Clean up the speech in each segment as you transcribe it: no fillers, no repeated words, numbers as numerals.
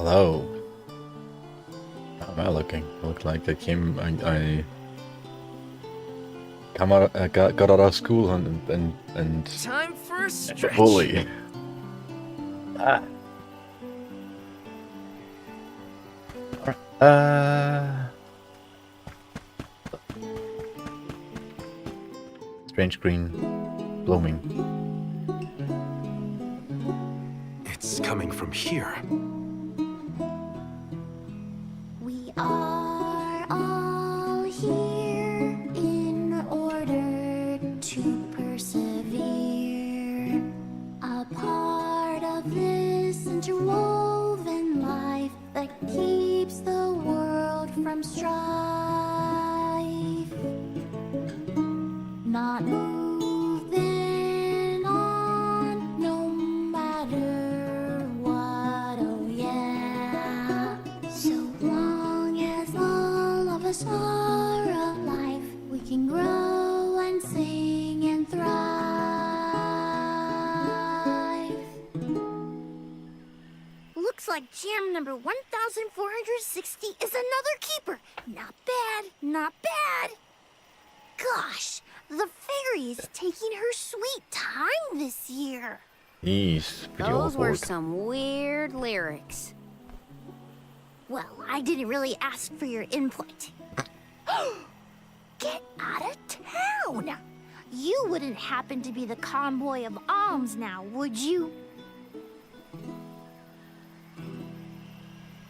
Hello. How am I looking? I look like I come out, got out of school and Time for a stretch. bully. Ah. Strange green blooming. It's coming from here. We are all here in order to persevere. A part of this interwoven life that keeps the world from strife. Not moving on, no matter what, oh yeah. So long as all of us are alive, we can grow and sing and thrive. Looks like jam number 1460 is another keeper. Not bad, not bad. Gosh, the fairy is taking her sweet time this year. He's pretty Those were awkward. some weird lyrics. Well, I didn't really ask for your input. Get out of town! You wouldn't happen to be the convoy of alms now, would you?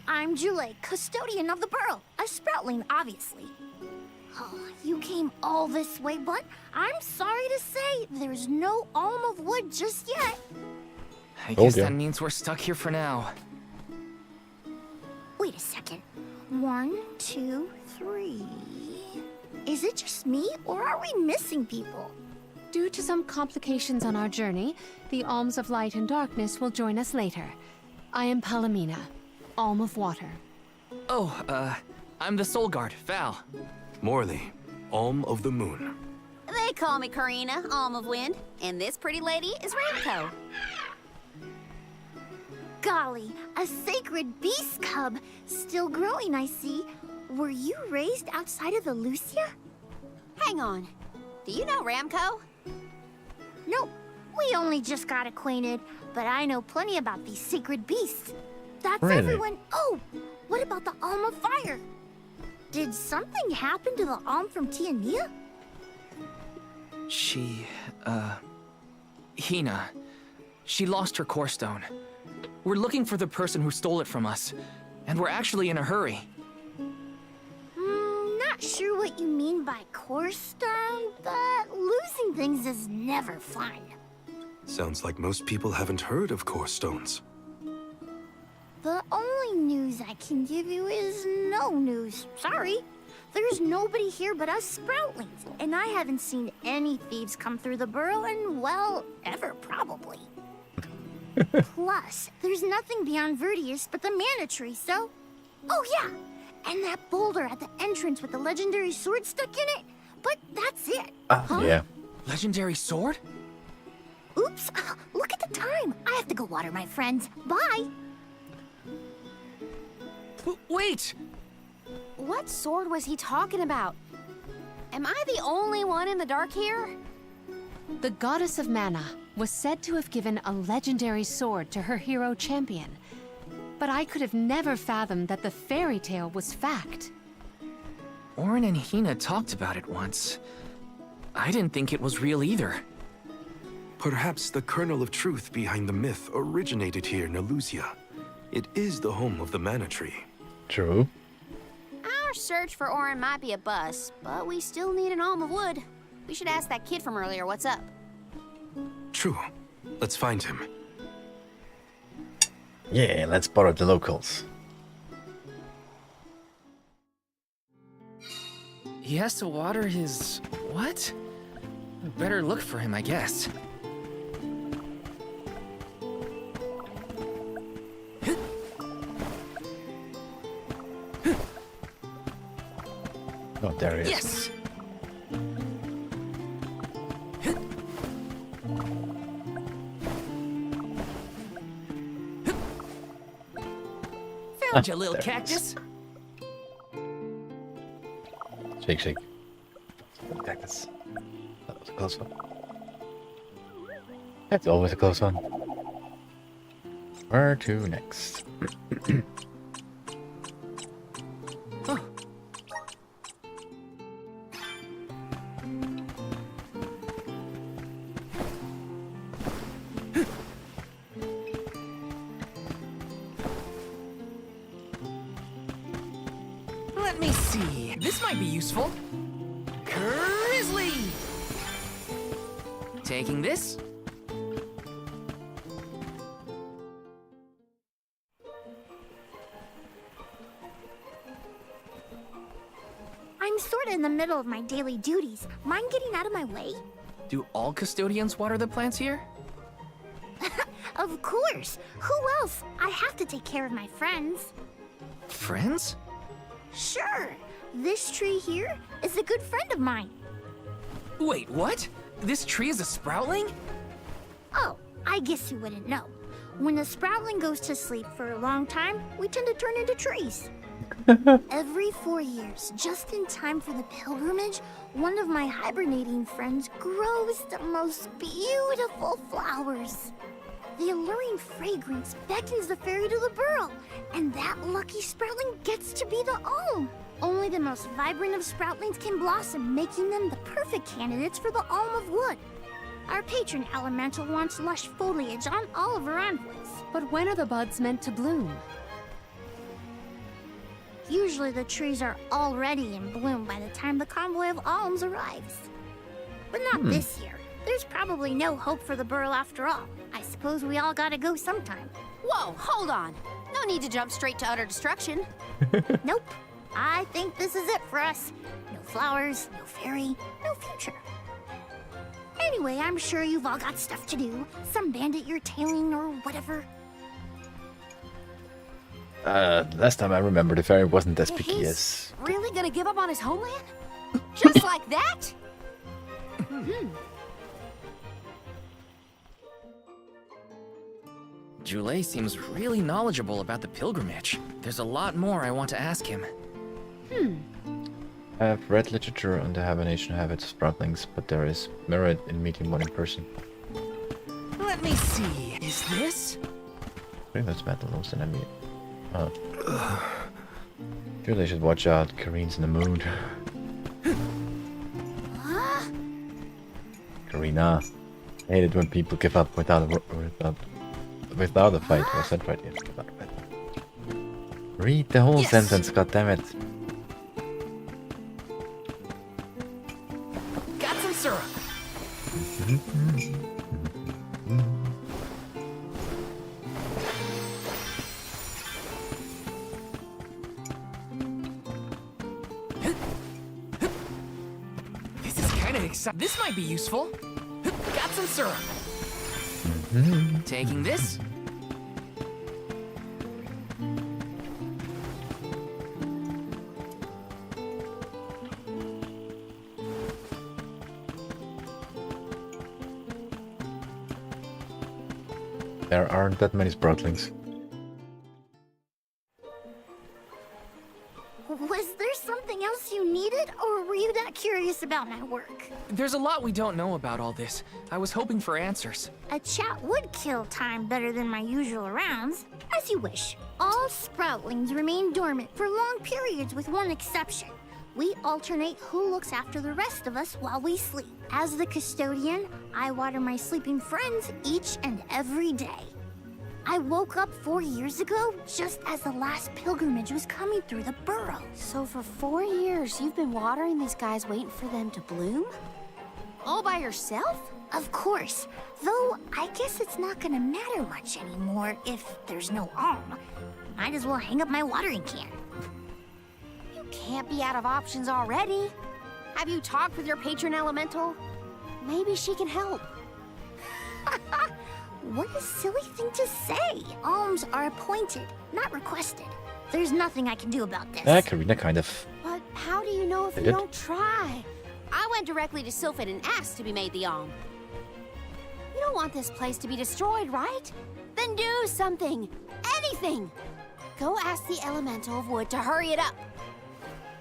I'm Jule, custodian of the burrow. A sproutling, obviously. Oh, you came all this way, but I'm sorry to say there's no alm of wood just yet. I Oh, guess dear. that means we're stuck here for now. Wait a second. 1, 2, 3. Is it just me, or are we missing people? Due to some complications on our journey, the Alms of Light and Darkness will join us later. I am Palomina, Alm of Water. Oh, I'm the Soul Guard, Val. Morley, Alm of the Moon. They call me Karina, Alm of Wind, and this pretty lady is Ramco. Golly, a sacred beast cub. Still growing, I see. Were you raised outside of Illusia? Hang on. Do you know Ramco? Nope. We only just got acquainted, but I know plenty about these sacred beasts. That's Really? everyone. Oh, what about the Alm of Fire? Did something happen to the Alm from Tiania? She, Hina. She lost her core stone. We're looking for the person who stole it from us, and we're actually in a hurry. Not sure what you mean by core stone, but losing things is never fun. Sounds like most people haven't heard of core stones. The only news I can give you is no news. Sorry. There's nobody here but us Sproutlings, and I haven't seen any thieves come through the burrow in, well, ever probably. Plus, there's nothing beyond Verdius but the mana tree, so... Oh yeah, and that boulder at the entrance with the legendary sword stuck in it, but that's it. Huh? Yeah. Legendary sword? Oops, look at the time. I have to go water my friends. Bye. Wait! What sword was he talking about? Am I the only one in the dark here? The goddess of mana was said to have given a legendary sword to her hero champion. But I could have never fathomed that the fairy tale was fact. Orin and Hina talked about it once. I didn't think it was real either. Perhaps the kernel of truth behind the myth originated here in Illusia. It is the home of the mana tree. True. Our search for Orin might be a bust, but we still need an alm of wood. We should ask that kid from earlier what's up. True. Let's find him. Yeah, let's borrow the locals. He has to water his... what? Better look for him, I guess. Oh, there he is. Yes! Told you, little There it is. cactus. Shake, shake. Cactus. That was a close one. That's always a close one. Where to next? Huh. Let me see. This might be useful. Grizzly! Taking this. I'm sorta in the middle of my daily duties. Mind getting out of my way? Do all custodians water the plants here? Of course. Who else? I have to take care of my friends. Friends? Sure. This tree here is a good friend of mine. Wait, what? This tree is a sproutling? Oh, I guess you wouldn't know. When a sproutling goes to sleep for a long time, we tend to turn into trees. Every 4 years, just in time for the pilgrimage, one of my hibernating friends grows the most beautiful flowers. The alluring fragrance beckons the fairy to the burrow, and that lucky sproutling gets to be the alm. Only the most vibrant of sproutlings can blossom, making them the perfect candidates for the alm of wood. Our patron elemental wants lush foliage on all of her envoys. But when are the buds meant to bloom? Usually the trees are already in bloom by the time the convoy of alms arrives. But not this year. There's probably no hope for the burrow after all. I suppose we all gotta go sometime. Whoa, hold on. No need to jump straight to utter destruction. Nope. I think this is it for us. No flowers, no fairy, no future. Anyway, I'm sure you've all got stuff to do. Some bandit you're tailing or whatever. Last time I remember, the fairy wasn't as picky He's as. really gonna give up on his homeland? Just like that? Jule seems really knowledgeable about the pilgrimage. There's a lot more I want to ask him. I've read literature on the hibernation habits of sproutlings, but there is merit in meeting one in person. Let me see. Is this? I think that's Metallos and I mean. Oh. Jule should watch out. Kareen's in the mood. Karina. I hate it when people give up without a fight. Was that right? Yes, without a fight. Read the whole Yes. sentence, goddammit. Got some syrup. This is kind of exciting. This might be useful. Got some syrup. Taking this. There aren't that many sproutlings. Was there something else you needed, or were you that curious about my work? There's a lot we don't know about all this. I was hoping for answers. A chat would kill time better than my usual rounds. As you wish. All sproutlings remain dormant for long periods with one exception. We alternate who looks after the rest of us while we sleep. As the custodian, I water my sleeping friends each and every day. I woke up 4 years ago just as the last pilgrimage was coming through the burrow. So for 4 years, you've been watering these guys waiting for them to bloom? All by yourself? Of course, though I guess it's not gonna matter much anymore if there's no alm. Might as well hang up my watering can. You can't be out of options already. Have you talked with your patron elemental? Maybe she can help. What a silly thing to say. Alms are appointed, not requested. There's nothing I can do about this. Karina kind of. But how do you know if They you did? don't try? I went directly to Sylphid and asked to be made the alm. You don't want this place to be destroyed, right? Then do something. Anything. Go ask the Elemental of Wood to hurry it up.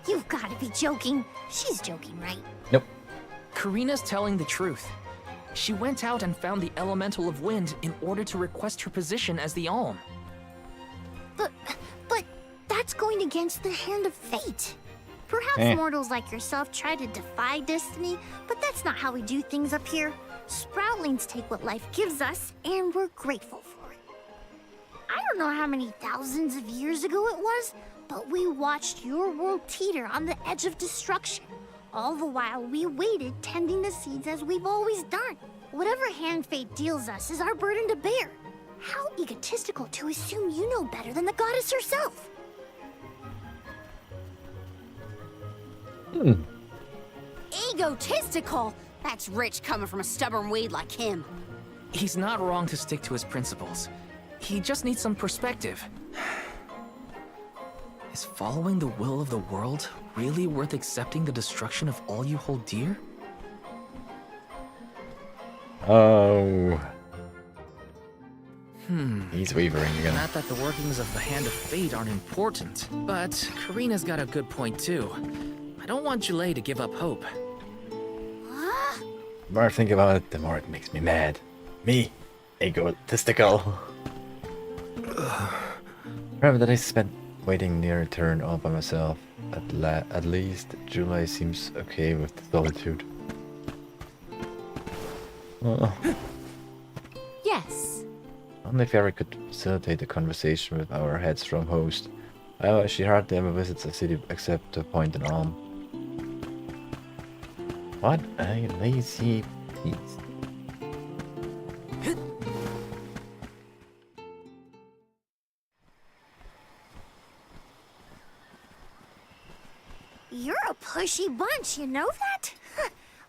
You've got to be joking. She's joking, right? Nope. Karina's telling the truth. She went out and found the Elemental of Wind in order to request her position as the Alm. But that's going against the hand of fate. Perhaps Eh. mortals like yourself try to defy destiny, but that's not how we do things up here. Sproutlings take what life gives us, and we're grateful for it. I don't know how many thousands of years ago it was, but we watched your world teeter on the edge of destruction. All the while we waited, tending the seeds as we've always done. Whatever hand fate deals us is our burden to bear. How egotistical to assume you know better than the goddess herself. Egotistical? That's rich coming from a stubborn weed like him. He's not wrong to stick to his principles. He just needs some perspective. Is following the will of the world really worth accepting the destruction of all you hold dear? Oh. He's wavering again. Not that the workings of the Hand of Fate aren't important, but Karina's got a good point too. I don't want Julay to give up hope. The more I think about it, the more it makes me mad. Me, egotistical. Remember that I spent waiting near a turn all by myself. At least Julay seems okay with the solitude. Yes. Only if Fairy could facilitate a conversation with our headstrong host. However, she hardly ever visits the city except to point an arm. What a lazy piece. You're a pushy bunch, you know that?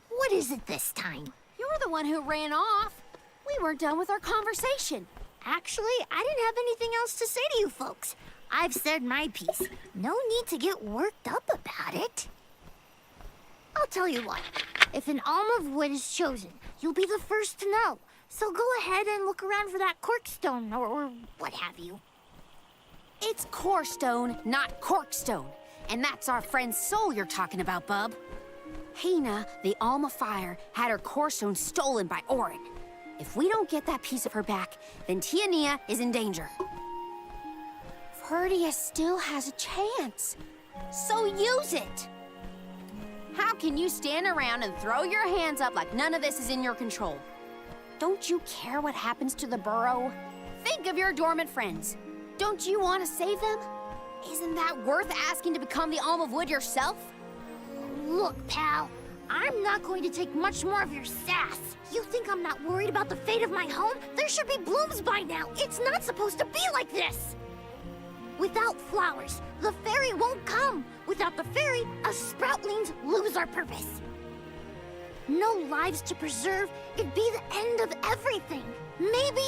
What is it this time? You're the one who ran off. We weren't done with our conversation. Actually, I didn't have anything else to say to you folks. I've said my piece. No need to get worked up about it. I'll tell you what. If an alm of wood is chosen, you'll be the first to know. So go ahead and look around for that corkstone or what have you. It's corestone, not corkstone. And that's our friend Soul you're talking about, bub. Hina, the Alma Fire, had her corestone stolen by Orin. If we don't get that piece of her back, then Tiania is in danger. Verdia still has a chance. So use it! How can you stand around and throw your hands up like none of this is in your control? Don't you care what happens to the burrow? Think of your dormant friends. Don't you want to save them? Isn't that worth asking to become the Alm of Wood yourself? Look, pal, I'm not going to take much more of your sass. You think I'm not worried about the fate of my home? There should be blooms by now. It's not supposed to be like this. Without flowers, the fairy won't come. Without the fairy, us sproutlings lose our purpose. No lives to preserve, it'd be the end of everything. Maybe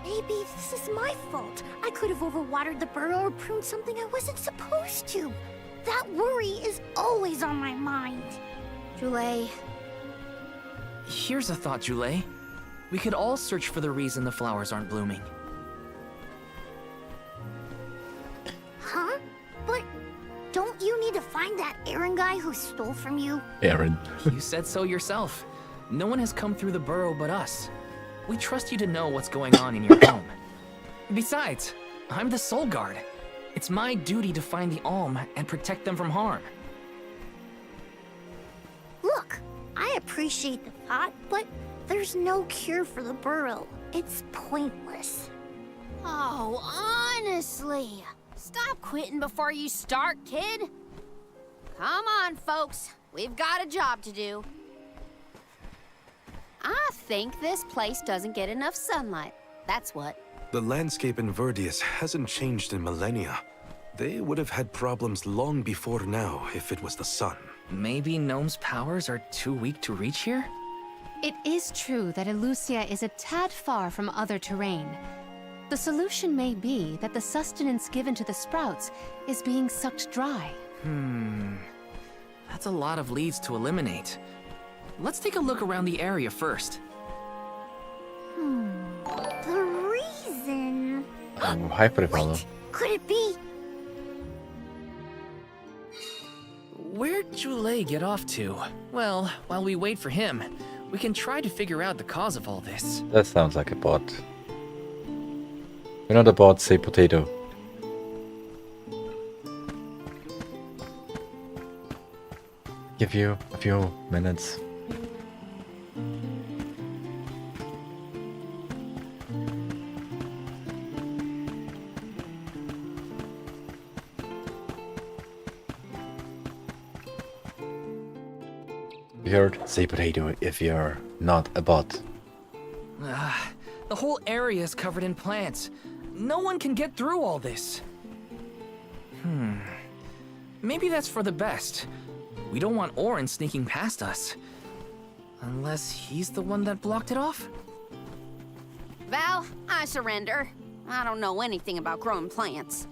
this is my fault. I could have overwatered the burrow or pruned something I wasn't supposed to. That worry is always on my mind. Julay, Here's a thought, Julay. We could all search for the reason the flowers aren't blooming. Huh? But don't you need to find that Aaron guy who stole from you? Aaron. You said so yourself. No one has come through the burrow but us. We trust you to know what's going on in your home. Besides, I'm the Soul Guard. It's my duty to find the Alm and protect them from harm. Look, I appreciate the thought, but there's no cure for the burrow. It's pointless. oh, honestly. Stop quitting before you start, kid. Come on, folks. We've got a job to do. I think this place doesn't get enough sunlight. That's what. The landscape in Verdius hasn't changed in millennia. They would have had problems long before now if it was the sun. Maybe Gnome's powers are too weak to reach here? It is true that Illusia is a tad far from other terrain. The solution may be that the sustenance given to the sprouts is being sucked dry. That's a lot of leads to eliminate. Let's take a look around the area first. The reason... Oh, hyper follow. could it be? Where'd Jule get off to? Well, while we wait for him, we can try to figure out the cause of all this. That sounds like a bot. You're not a bot, say potato. Give you a few minutes. You heard? Say potato if you're not a bot. The whole area is covered in plants. No one can get through all this. Maybe that's for the best. We don't want Orin sneaking past us. Unless he's the one that blocked it off? Val, I surrender. I don't know anything about growing plants.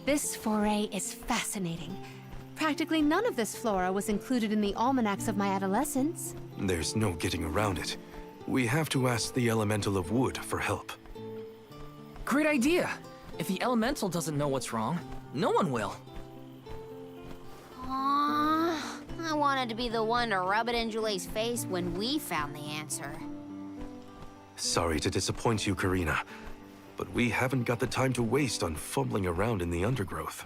This foray is fascinating. Practically none of this flora was included in the almanacs of my adolescence. There's no getting around it. We have to ask the Elemental of Wood for help. Great idea. If the elemental doesn't know what's wrong, no one will. Aww, I wanted to be the one to rub it in Jule's face when we found the answer. Sorry to disappoint you, Karina, but we haven't got the time to waste on fumbling around in the undergrowth.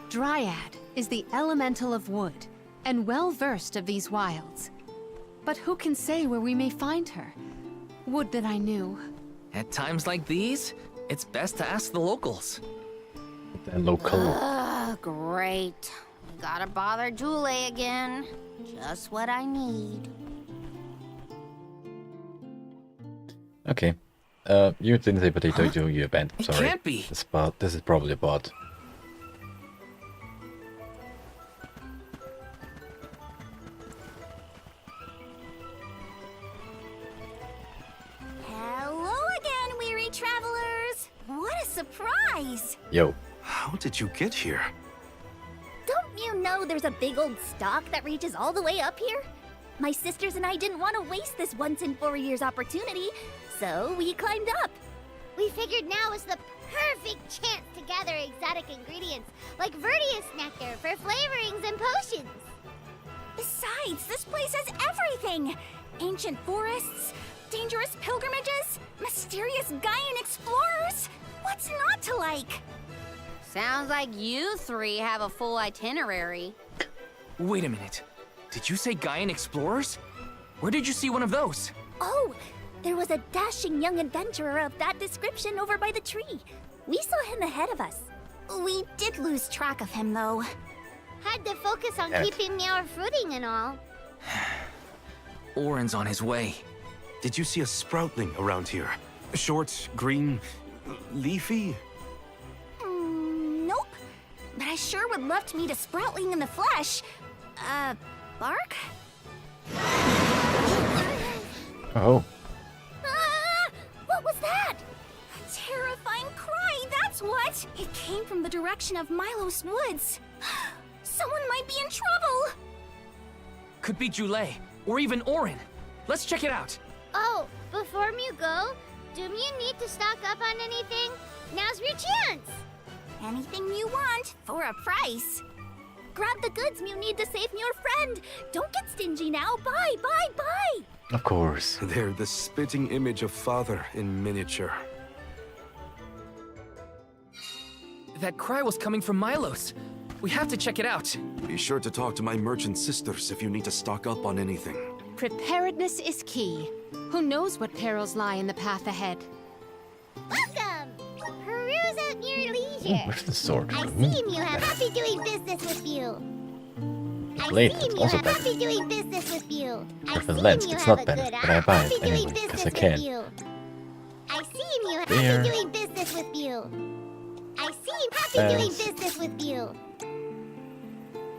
Dryad is the elemental of wood, and well-versed of these wilds. But who can say where we may find her? Would that I knew. At times like these, it's best to ask the locals. The local. Great. We gotta bother Jule again. Just what I need. Okay. You didn't say potato, do you, Ben? It Sorry. can't be. This is probably a bot. Hello again, weary travelers. What a surprise! Yo. How did you get here? Don't you know there's a big old stalk that reaches all the way up here? My sisters and I didn't want to waste this once in 4 years opportunity, so we climbed up. We figured now was the perfect chance to gather exotic ingredients like Verdius nectar for flavorings and potions. Besides, this place has everything! Ancient forests, dangerous pilgrimages, mysterious Gaian explorers. What's not to like? Sounds like you three have a full itinerary. Wait a minute. Did you say Gaian explorers? Where did you see one of those? Oh, there was a dashing young adventurer of that description over by the tree. We saw him ahead of us. We did lose track of him, though. Had to focus on keeping our footing and all. Orin's on his way. Did you see a sproutling around here? Short, green, leafy? Nope. But I sure would love to meet a sproutling in the flesh. Bark? Oh. What was that? A terrifying cry, that's what! It came from the direction of Milos Woods. Someone might be in trouble! Could be Jule, or even Orin. Let's check it out. Oh, before you go, do you need to stock up on anything? Now's your chance! Anything you want, for a price. Grab the goods you need to save your friend. Don't get stingy now. Bye, bye, bye! Of course. They're the spitting image of Father in miniature. That cry was coming from Milos. We have to check it out. Be sure to talk to my merchant sisters if you need to stock up on anything. Preparedness is key. Who knows what perils lie in the path ahead? Welcome! Peruse at your leisure. Ooh, where's the sword? I see you have happy doing business with you. Blade, I it's see you also have better. happy doing business with you. With the lens, it's not better, but I buy it anyway, because I can. I see you have There. happy doing business with you. I see you happy doing business with you.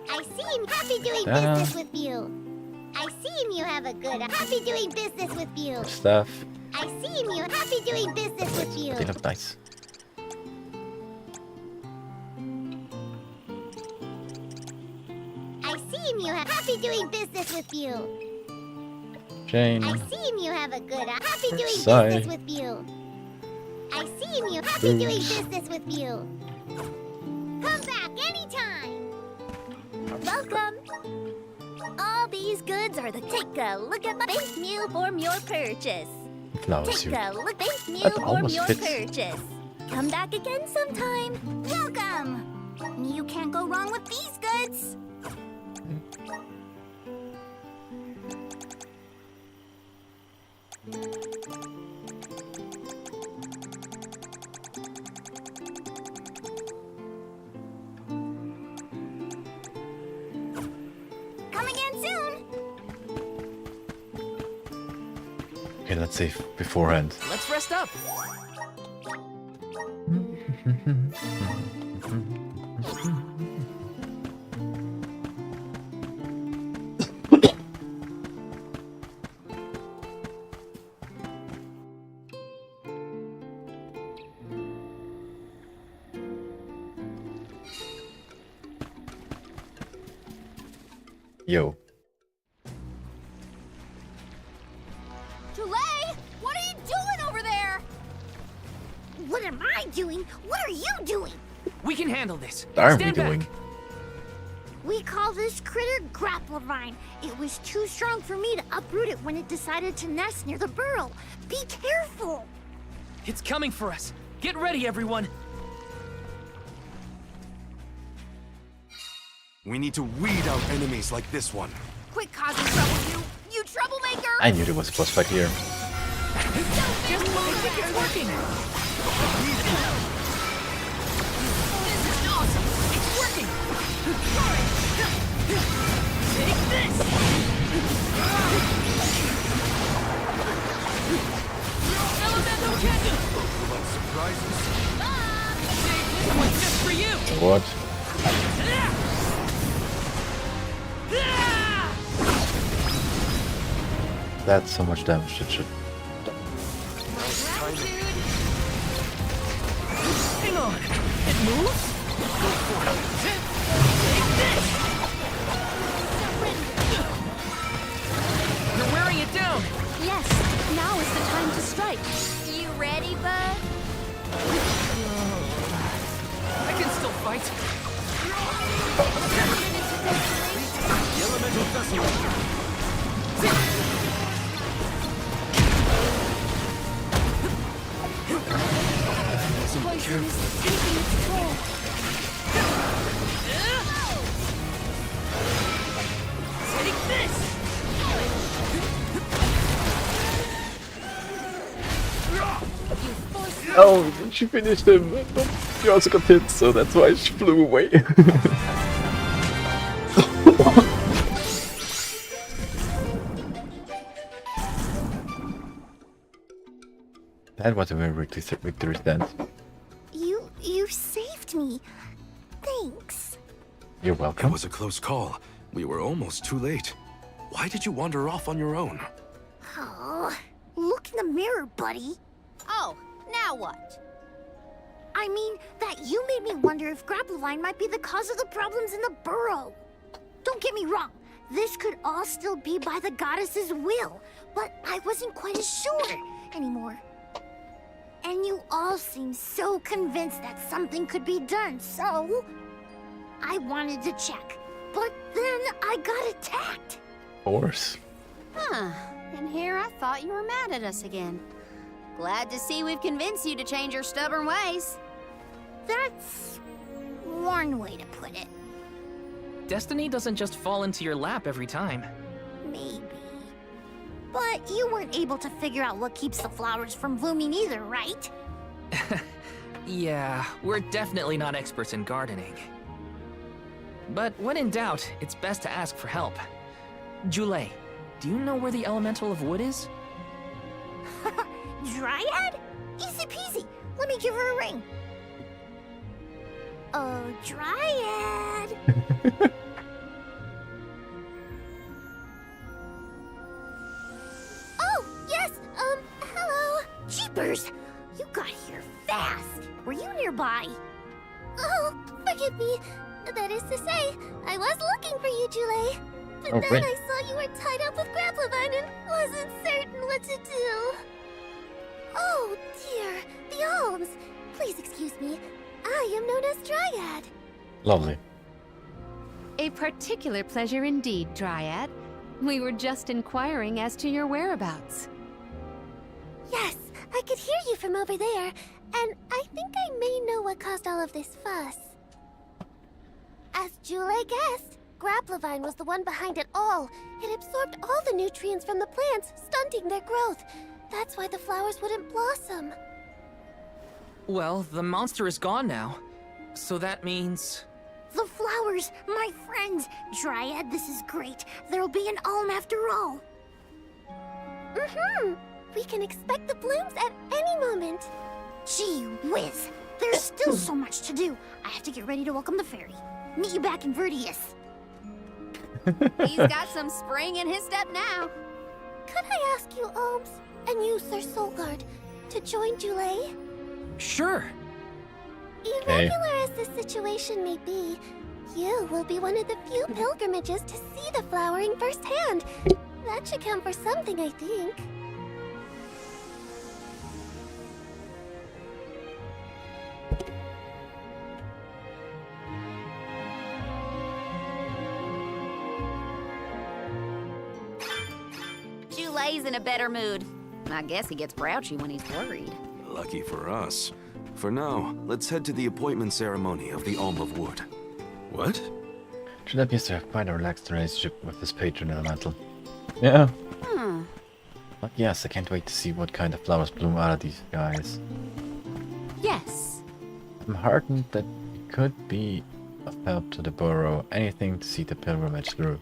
I see you happy doing business with you. I see you have a good happy doing business with you. Stuff. I see you happy doing business with you. They look nice. I see you have happy doing business with you. Jane. I see you have a good happy doing Sorry. business with you. I see you. Happy doing business with you. Come back anytime. Welcome. All these goods are the take a look at my bank meal for your purchase. Flower Take suit. a look bank meal That for almost your fits. purchase. Come back again sometime. Welcome. You can't go wrong with these goods. Come again soon. Okay, let's save beforehand. Let's rest up. Yo. Tulay, what are you doing over there? What am I doing? What are you doing? We can handle this. What are we Stand back. doing? We call this critter Grapplevine. It was too strong for me to uproot it when it decided to nest near the burrow. Be careful! It's coming for us. Get ready, everyone. We need to weed out enemies like this one. Quit causing trouble, you troublemaker! I knew there was a boss fight here. Just when I think it's working. This is awesome. It's working. Take this. Elemental cannon. Surprises? This one's just for you. What? That's so much damage. It should. Hang on. It moves? Go for it. Take this. You're wearing it down. Yes, now is the time to strike. You ready, bud? I can still fight. The elemental vessel. Poison is taking its toll. Take this. Oh, she finished him. She also got hit, so that's why she flew away. That was a very victory stance. You saved me. Thanks. You're It welcome. was a close call. We were almost too late. Why did you wander off on your own? Oh, look in the mirror, buddy. Oh, now what? I mean, that you made me wonder if Grapplevine might be the cause of the problems in the burrow. Don't get me wrong. This could all still be by the goddess's will, but I wasn't quite as sure anymore. And you all seem so convinced that something could be done, so I wanted to check. But then I got attacked. Of course. Huh. And here I thought you were mad at us again. Glad to see we've convinced you to change your stubborn ways. That's one way to put it. Destiny doesn't just fall into your lap every time. Maybe. But you weren't able to figure out what keeps the flowers from blooming either, right? Yeah, we're definitely not experts in gardening. But when in doubt, it's best to ask for help. Jule, do you know where the elemental of wood is? Dryad? Easy peasy. Let me give her a ring. Oh, Dryad. Oh, yes, hello. Jeepers, you got here fast. Were you nearby? Oh, forgive me. That is to say, I was looking for you, Jule. But Oh, then great. I saw you were tied up with Grapplevine and wasn't certain what to do. Oh dear, the alms. Please excuse me. I am known as Dryad. Lovely. A particular pleasure indeed, Dryad. We were just inquiring as to your whereabouts. Yes, I could hear you from over there, and I think I may know what caused all of this fuss. As Jule guessed, Grapplevine was the one behind it all. It absorbed all the nutrients from the plants, stunting their growth. That's why the flowers wouldn't blossom. Well, the monster is gone now. So that means... The flowers, my friends! Dryad, this is great. There'll be an alm after all. We can expect the blooms at any moment. Gee whiz! There's still so much to do. I have to get ready to welcome the fairy. Meet you back in Vertius. He's got some spring in his step now. Could I ask you, Alms, and you, Sir Soulguard, to join Jule? Sure. Irregular as this situation may be, you will be one of the few pilgrimages to see the flowering firsthand. That should count for something, I think. Jule's in a better mood. I guess he gets grouchy when he's worried. Lucky for us. For now, let's head to the appointment ceremony of the Alm of Wood. What? Jude appears to have quite a relaxed relationship with his patron elemental. Yeah. But yes, I can't wait to see what kind of flowers bloom out of these guys. Yes. I'm heartened that it could be of help to the burrow, anything to see the pilgrimage through.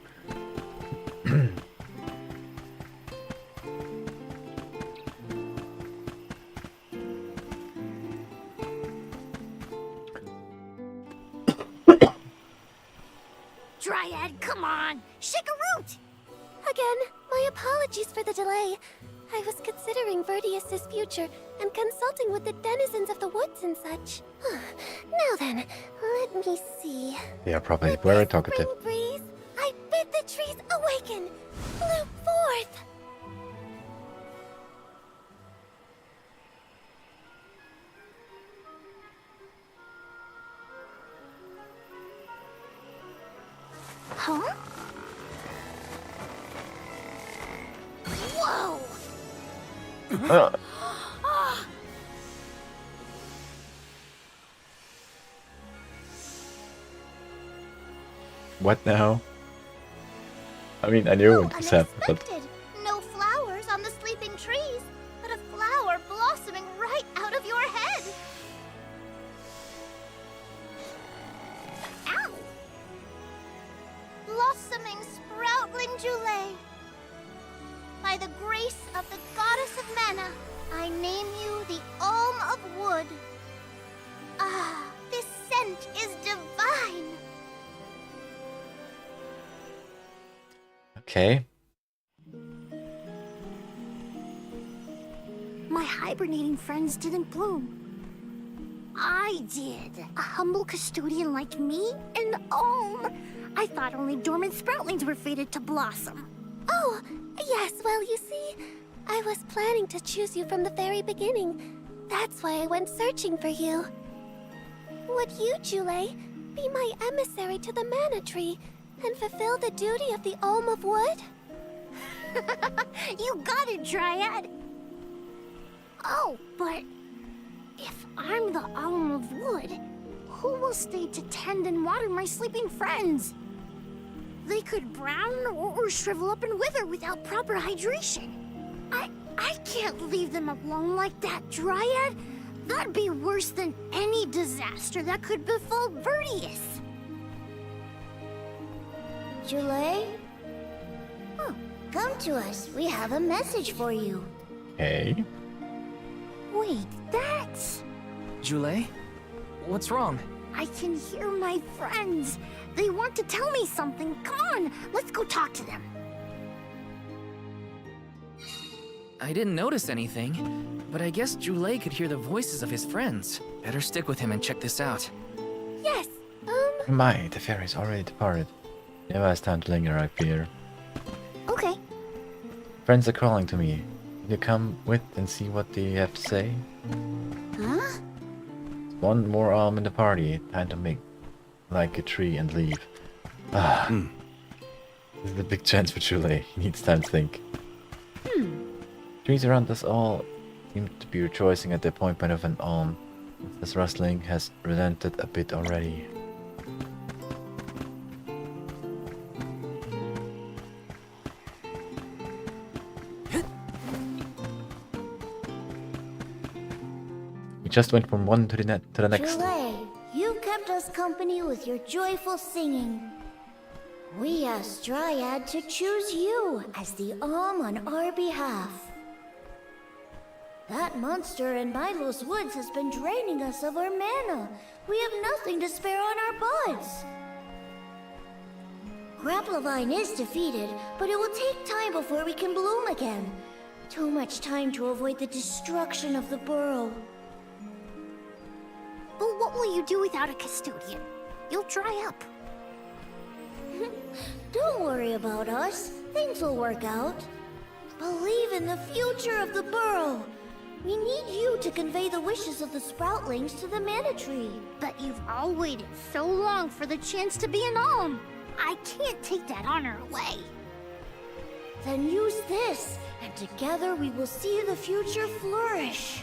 Dryad, come on! Shake a root! Again, my apologies for the delay. I was considering Vertius' future and consulting with the denizens of the woods and such. Now then, let me see. They are probably With very the talkative. spring breeze, I bid the trees awaken, bloom forth. Huh? Whoa! What now? I mean, I knew Oh, what just happened, but unexpected. No flowers on the sleeping trees, but a flower blossoming right out of your head. Ow! Blossoming sproutling Jule. By the grace of the goddess of mana, I name you the Alm of Wood. Ah, this scent is divine. okay. My hibernating friends didn't bloom. I did. A humble custodian like me? An alm? I thought only dormant sproutlings were fated to blossom. Oh, yes, well, you see, I was planning to choose you from the very beginning. That's why I went searching for you. Would you, Jule, be my emissary to the mana tree and fulfill the duty of the Alm of Wood? You got it, Dryad. Oh, but if I'm the Alm of Wood, who will stay to tend and water my sleeping friends? They could brown or shrivel up and wither without proper hydration. I can't leave them alone like that, Dryad. That'd be worse than any disaster that could befall Vertius. Jule? Oh, come to us. We have a message for you. Okay. Wait, that's... Jule? What's wrong? I can hear my friends. They want to tell me something. Come on, let's go talk to them. I didn't notice anything, but I guess Jule could hear the voices of his friends. Better stick with him and check this out. Yes, My, the fairy's already departed. Never has time to linger, I fear. okay. Friends are calling to me. You come with and see what they have to say? Huh? One more arm in the party. Time to make like a tree and leave. Ah. This is a big chance for Chule. He needs time to think. Trees around us all seem to be rejoicing at the appointment of an arm. This rustling has relented a bit already. We just went from one to the next. Chile, you kept us company with your joyful singing. We asked Dryad to choose you as the Om on our behalf. That monster in Milo's woods has been draining us of our mana. We have nothing to spare on our buds. Grapplovine is defeated, but it will take time before we can bloom again. Too much time to avoid the destruction of the burrow. But what will you do without a custodian? You'll dry up. Don't worry about us. Things will work out. Believe in the future of the burrow. We need you to convey the wishes of the sproutlings to the mana tree. But you've all waited so long for the chance to be an Alm. I can't take that honor away. Then use this, and together we will see the future flourish.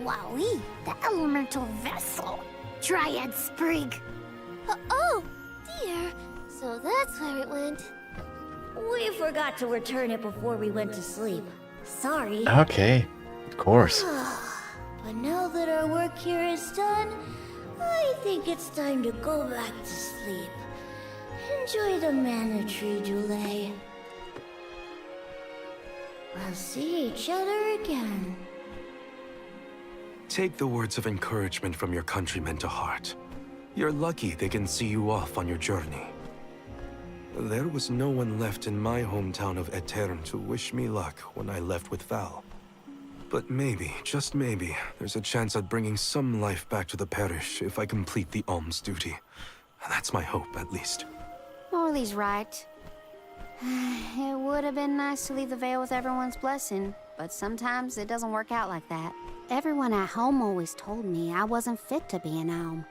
Wowie, the elemental vessel. Dryad Sprig. Oh, dear. So that's where it went. We forgot to return it before we went to sleep. Sorry. Okay, of course. But now that our work here is done, I think it's time to go back to sleep. Enjoy the mana tree, Dule. We'll see each other again. Take the words of encouragement from your countrymen to heart. You're lucky they can see you off on your journey. There was no one left in my hometown of Etern to wish me luck when I left with Val. But maybe, just maybe, there's a chance at bringing some life back to the parish if I complete the alms duty. That's my hope, at least. Morley's right. It would have been nice to leave the veil with everyone's blessing, but sometimes it doesn't work out like that. Everyone at home always told me I wasn't fit to be an Alm.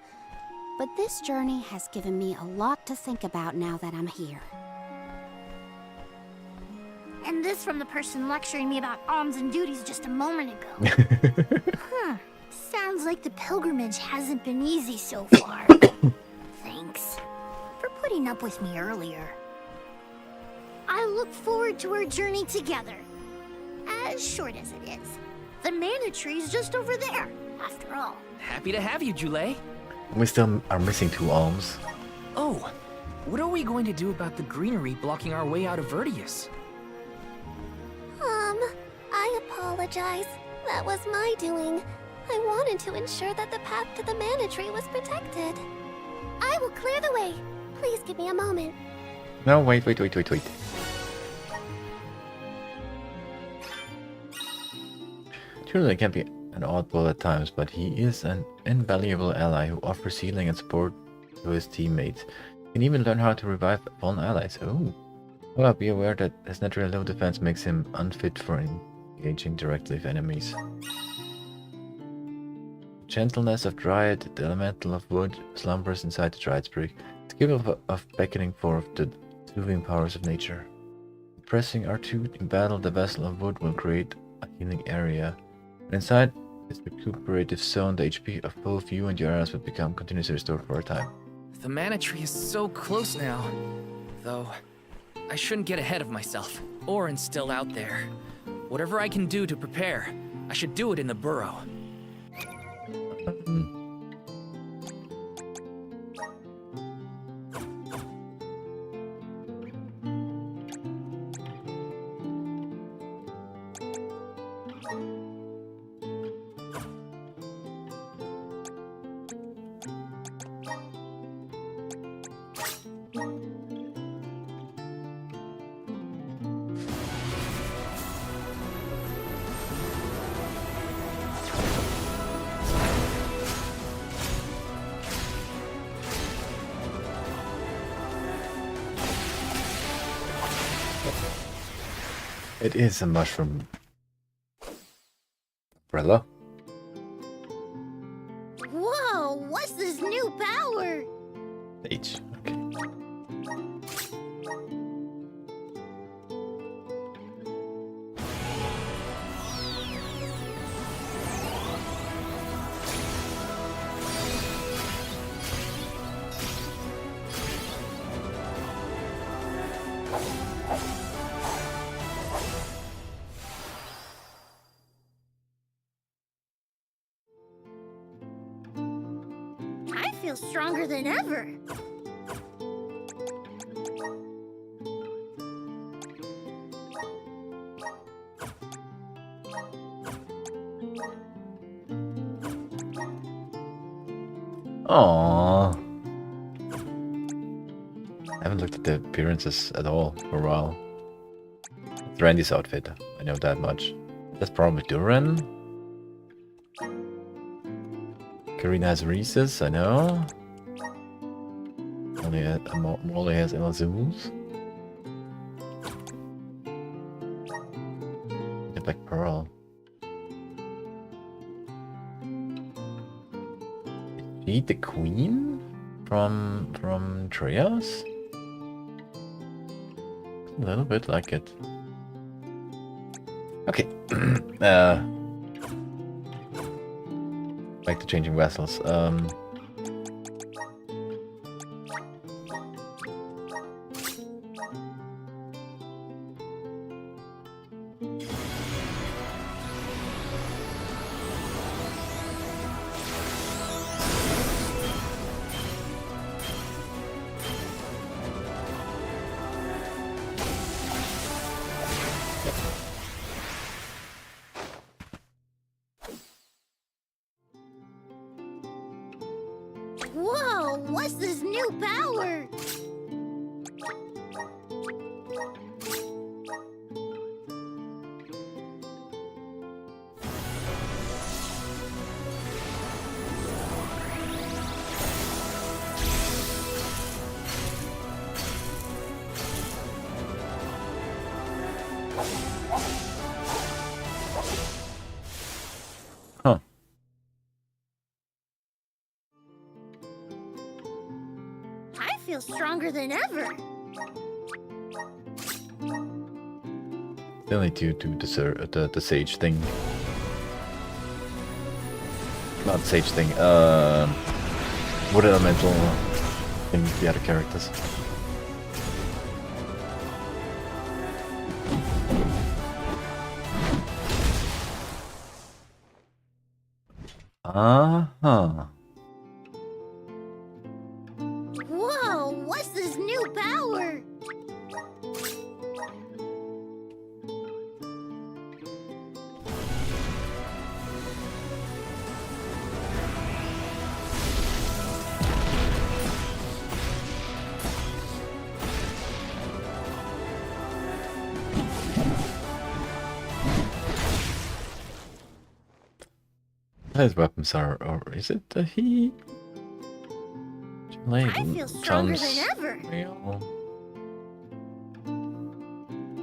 But this journey has given me a lot to think about now that I'm here. And this from the person lecturing me about alms and duties just a moment ago. Sounds like the pilgrimage hasn't been easy so far. Thanks for putting up with me earlier. I look forward to our journey together. As short as it is. The mana tree's just over there, after all. Happy to have you, Jule. We still are missing 2 alms. Oh, what are we going to do about the greenery blocking our way out of Vertius? I apologize. That was my doing. I wanted to ensure that the path to the mana tree was protected. I will clear the way. Please give me a moment. No, wait. Truly can be an oddball at times, but he is an invaluable ally who offers healing and support to his teammates. He can even learn how to revive fallen allies. Oh. Well, be aware that his naturally low defense makes him unfit for engaging directly with enemies. Gentleness of Dryad, the elemental of wood, slumbers inside the Dryad Sprig. It's capable of beckoning forth the soothing powers of nature. Pressing R2 to battle the vessel of wood will create a healing area. Inside its recuperative zone, the HP of both you and your allies will become continuously restored for a time. The mana tree is so close now. Though, I shouldn't get ahead of myself, or instill out there. Whatever I can do to prepare, I should do it in the burrow. It is a mushroom umbrella. Whoa, what's this new power? H. Okay. I feel stronger than ever. Aww. I haven't looked at the appearances at all for a while. It's Randy's outfit, I know that much. That's probably Duran. Karina has Reese's, I know. Molly has Illusia's. The Black Pearl. Is she the queen from Trios? A little bit like it. Okay. Back to changing vessels. Whoa, what's this new power? Huh. I feel stronger than ever. Still need to do the sage thing. Not sage thing, wood elemental thing with the other characters. Uh-huh. Whoa, what's this new power? His weapons are, or is it a he? I feel stronger than ever.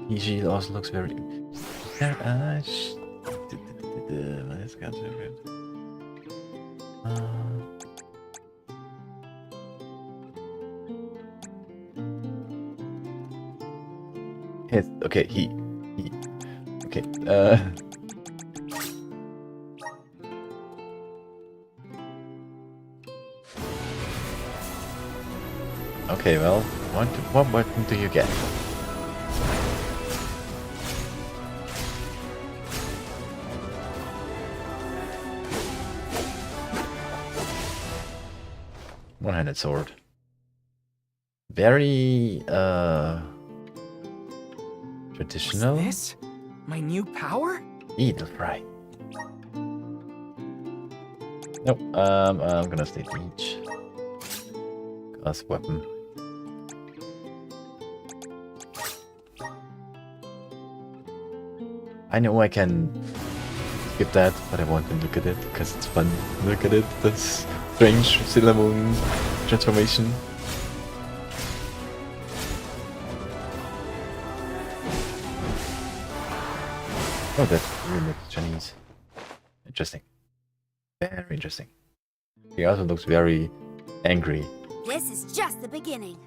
PG also looks very. That's got so good. His, okay, he. Okay, Okay, well, what weapon do you get? One-handed sword. Very, traditional. What's this? My new power? Eagle fry. Nope, I'm gonna stay each. Class weapon. I know I can skip that, but I want to look at it because it's fun. Look at it, that's strange Cinnamon transformation. Oh, that really looks Chinese. Interesting. Very interesting. He also looks very angry. This is just the beginning.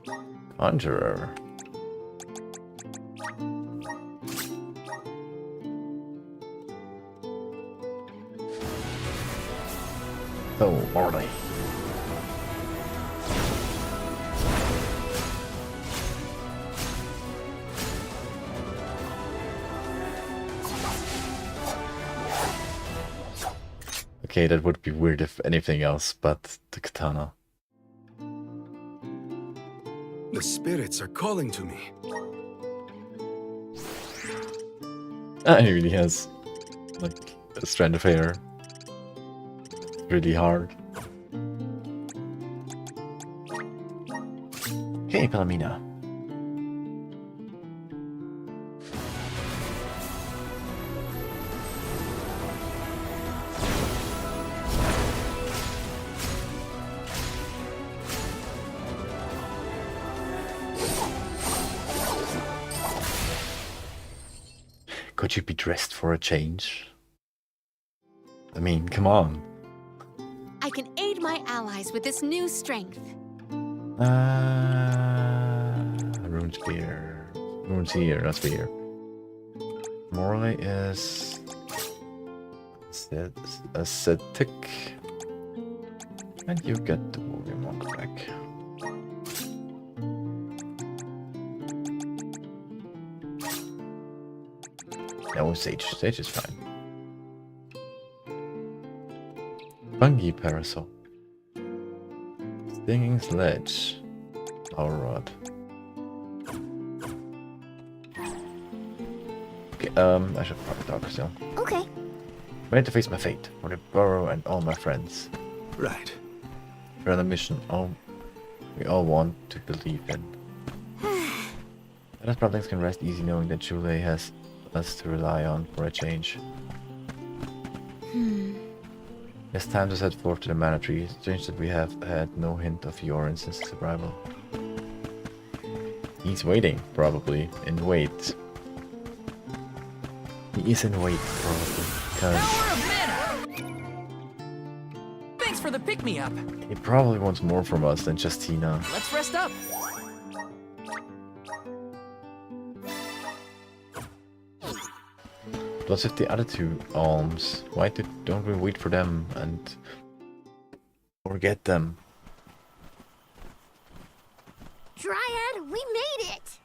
Conjurer. Oh, Marley. Okay, that would be weird if anything else but the katana. The spirits are calling to me. Ah, he really has like a strand of hair. Really hard. Hey, Palomina. Could you be dressed for a change? I mean, come on. I can aid my allies with this new strength. Rune spear. Rune spear, not spear. Morley is ascetic. And you get the warrior monk back. No, Sage. Sage is fine. Fungi parasol. Stinging sledge. Power rod. Okay, I should probably talk still. Okay. Ready to face my fate for the burrow and all my friends. Right. We're on a mission we all want to believe in. Let us problems can rest easy knowing that Chule has us to rely on for a change. It's time to set forth to the mana tree. Strange that we have had no hint of Yorin since his arrival. He's waiting, probably. In wait. He is in wait, probably. Because Power of mana! Thanks for the pick-me-up. he probably wants more from us than just Tina. Let's rest up. Plus if the other two alms, why don't we wait for them and forget them? Dryad, we made it!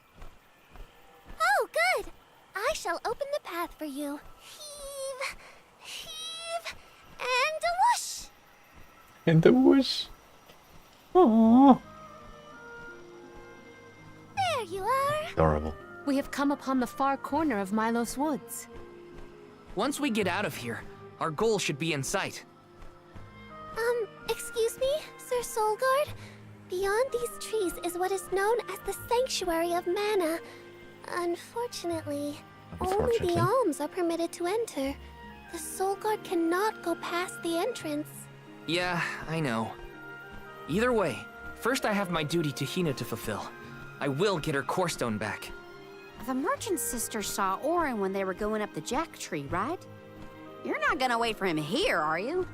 Oh, good! I shall open the path for you. Heave, heave, and a whoosh! In the whoosh. Aww. There you are. Adorable. We have come upon the far corner of Milos Woods. Once we get out of here, our goal should be in sight. Excuse me, Sir Soulguard? Beyond these trees is what is known as the Sanctuary of Mana. Unfortunately, only the alms are permitted to enter. The Soulguard cannot go past the entrance. Yeah, I know. Either way, first I have my duty to Hina to fulfill. I will get her core stone back. The merchant sisters saw Orin when they were going up the jack tree, right? You're not gonna wait for him here, are you?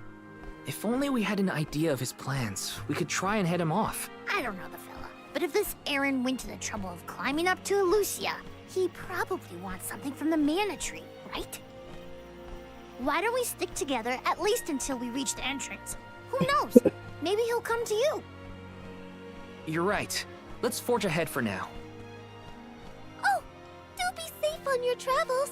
If only we had an idea of his plans, we could try and head him off. I don't know the fella, but if this Aaron went to the trouble of climbing up to Illusia, he probably wants something from the mana tree, right? Why don't we stick together at least until we reach the entrance? Who knows? Maybe he'll come to you. You're right. Let's forge ahead for now. Oh, do be safe on your travels.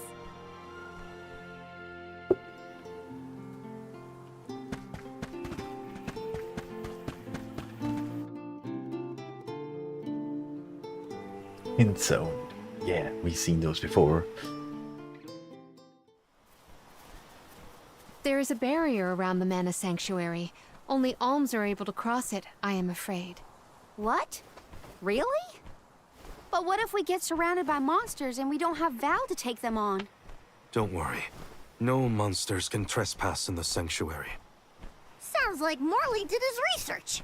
Hint zone. Yeah, we've seen those before. There is a barrier around the Mana Sanctuary. Only alms are able to cross it, I am afraid. What? Really? But what if we get surrounded by monsters and we don't have Val to take them on? Don't worry. No monsters can trespass in the sanctuary. Sounds like Morley did his research.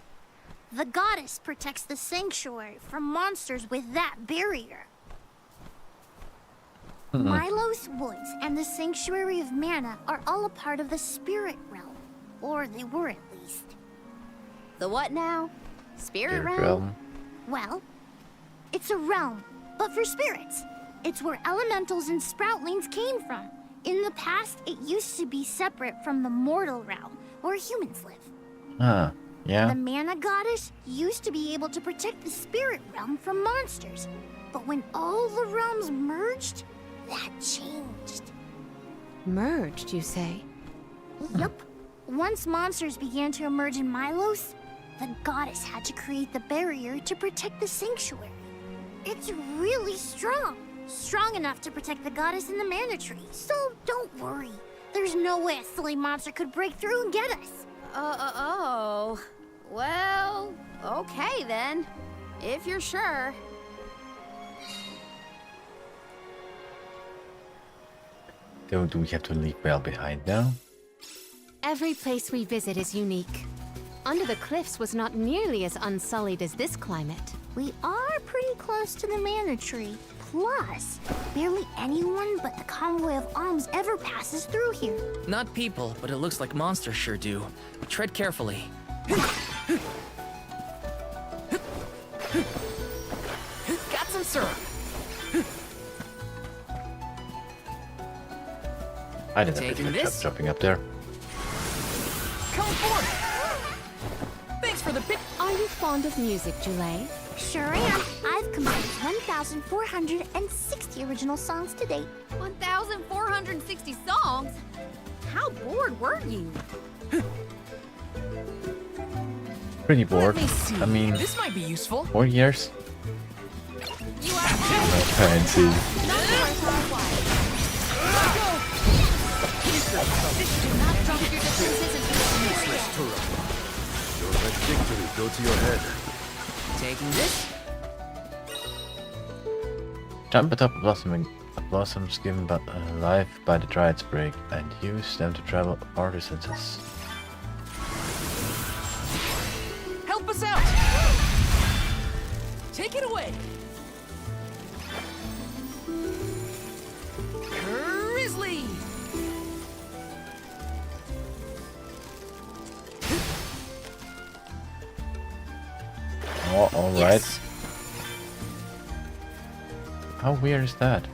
The goddess protects the sanctuary from monsters with that barrier. Milo Malos Woods and the Sanctuary of Mana are all a part of the spirit realm. Or they were at least. The what now? Spirit Spirit realm? Well, it's a realm, but for spirits. It's where elementals and sproutlings came from. In the past, it used to be separate from the mortal realm, where humans live. Ah, yeah. The Mana Goddess used to be able to protect the spirit realm from monsters. But when all the realms merged, that changed. Merged, you say? Yup. Once monsters began to emerge in Milos, the goddess had to create the barrier to protect the sanctuary. It's really strong. Strong enough to protect the goddess in the mana tree. So don't worry. There's no way a silly monster could break through and get us. Oh. Well, okay then. If you're sure. Do we have to leave Belle behind now? Every place we visit is unique. Under the cliffs was not nearly as unsullied as this climate. We are pretty close to the mana tree. Plus, barely anyone but the convoy of alms ever passes through here. Not people, but it looks like monsters sure do. Tread carefully. Got some syrup. I didn't have Taking to this? jumping up there. Come forward. Thanks for the pic. Are you fond of music, Jule? Sure am. I've composed 1,460 original songs to date. 1,460 songs? How bored were you? Pretty bored. Let me see. I mean, This might be useful. 4 years? You are Let's try and see. not worth our while. Do not drop your defenses until Don't let victory go to your head. Taking this? Jump atop blossoms given life by the Dryad Sprig and use them to travel far distances. Help us out! Take it away! Grizzly! Oh, alright. Yes. How weird is that?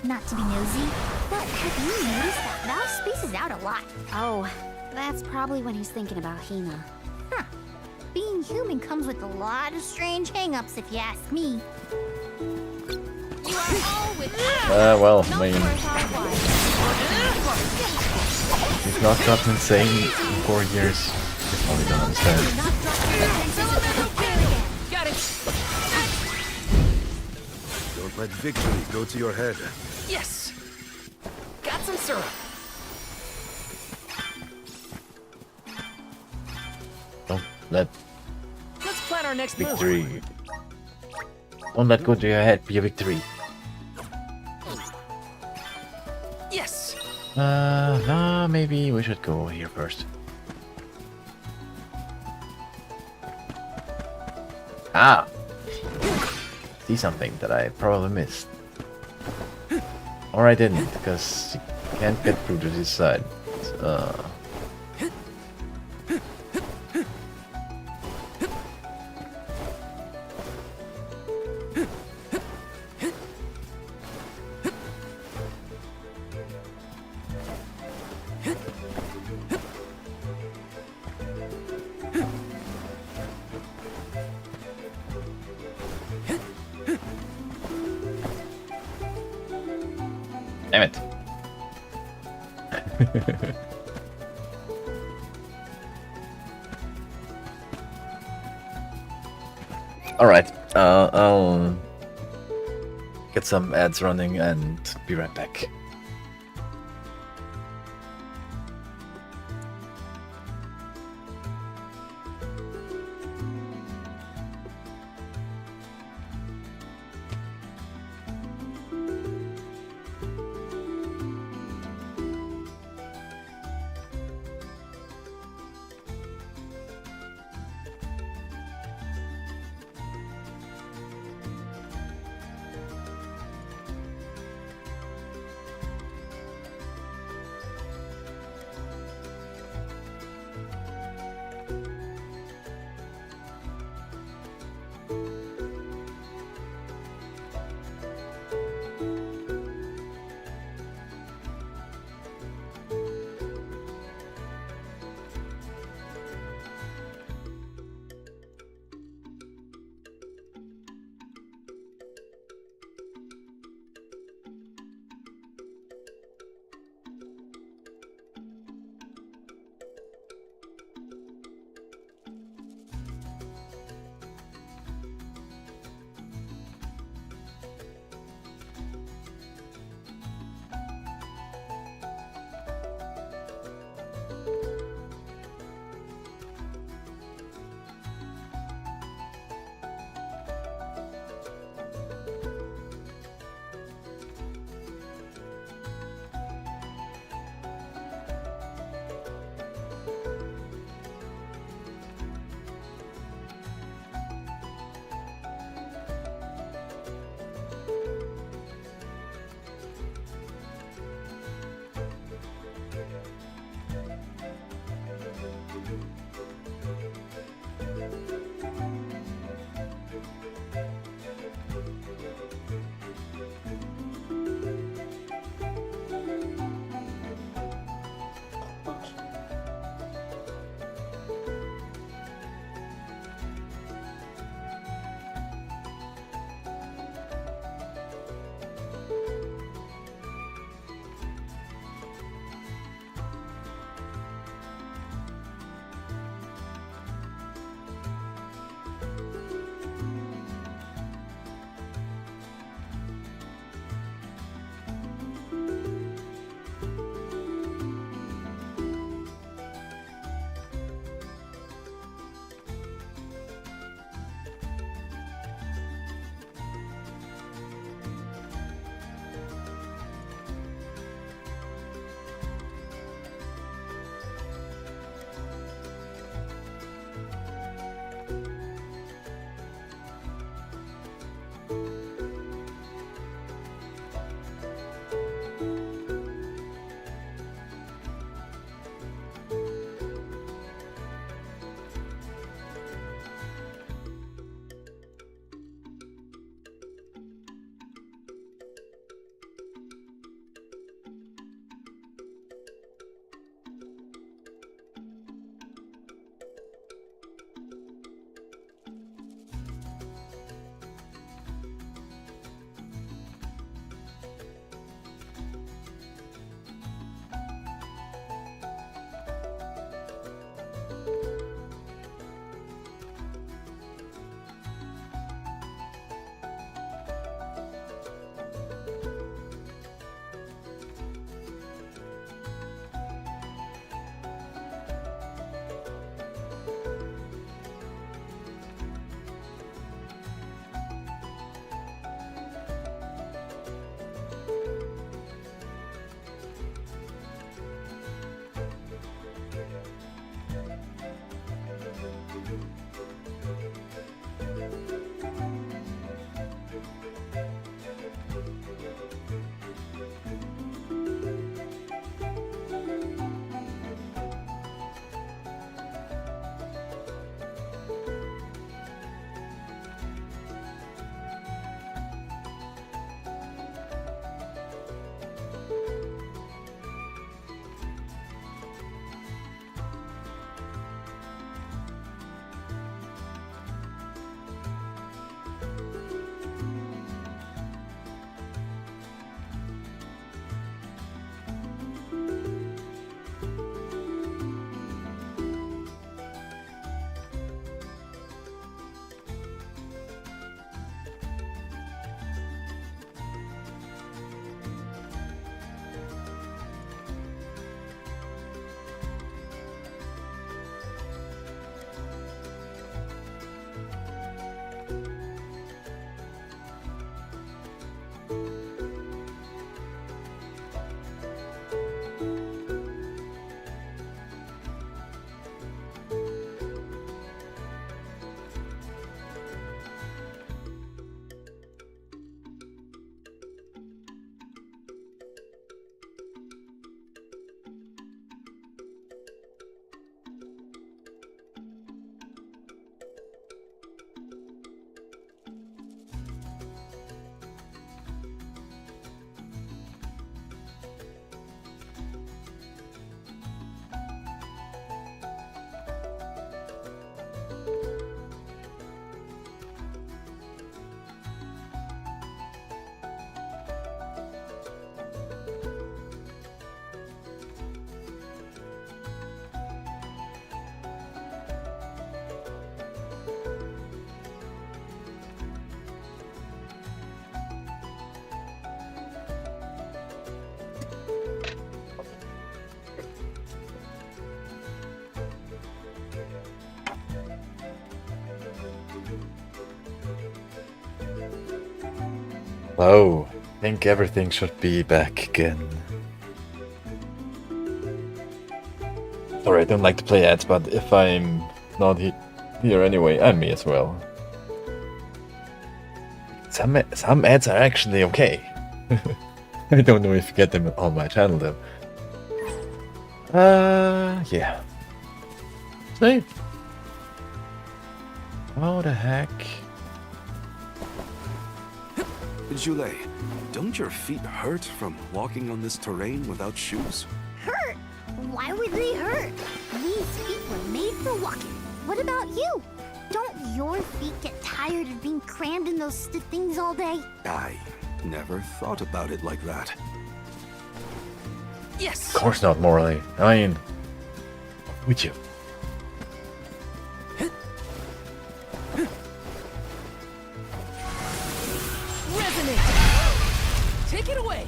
Not to be nosy, but have you noticed that Val spaces out a lot? Oh, that's probably when he's thinking about Hina. Huh. Being human comes with a lot of strange hang-ups, if you ask me. You are all with Well, I not mean, worth our while. you've not gotten insane in 4 years. You probably don't understand. Got it! Don't let victory go to your head. Yes! Got some syrup. Don't let Let's plan our next move. victory. Don't let go to your head be a victory. Yes! Maybe we should go here first. Ah! See something that I probably missed. Or I didn't, because you can't get through to this side. Damn it. Alright, I'll get some ads running and be right back. Oh, I think everything should be back again. Sorry, I don't like to play ads, but if I'm not here anyway, I may as well. Some ads are actually okay. I don't know if you get them on my channel though. Yeah. See? How the heck? Julie, don't your feet hurt from walking on this terrain without shoes? Hurt? Why would they hurt? These feet were made for walking. What about you? Don't your feet get tired of being crammed in those things all day? I never thought about it like that. Yes! Of course not, Morley. I mean, with you. Resonate! Take it away!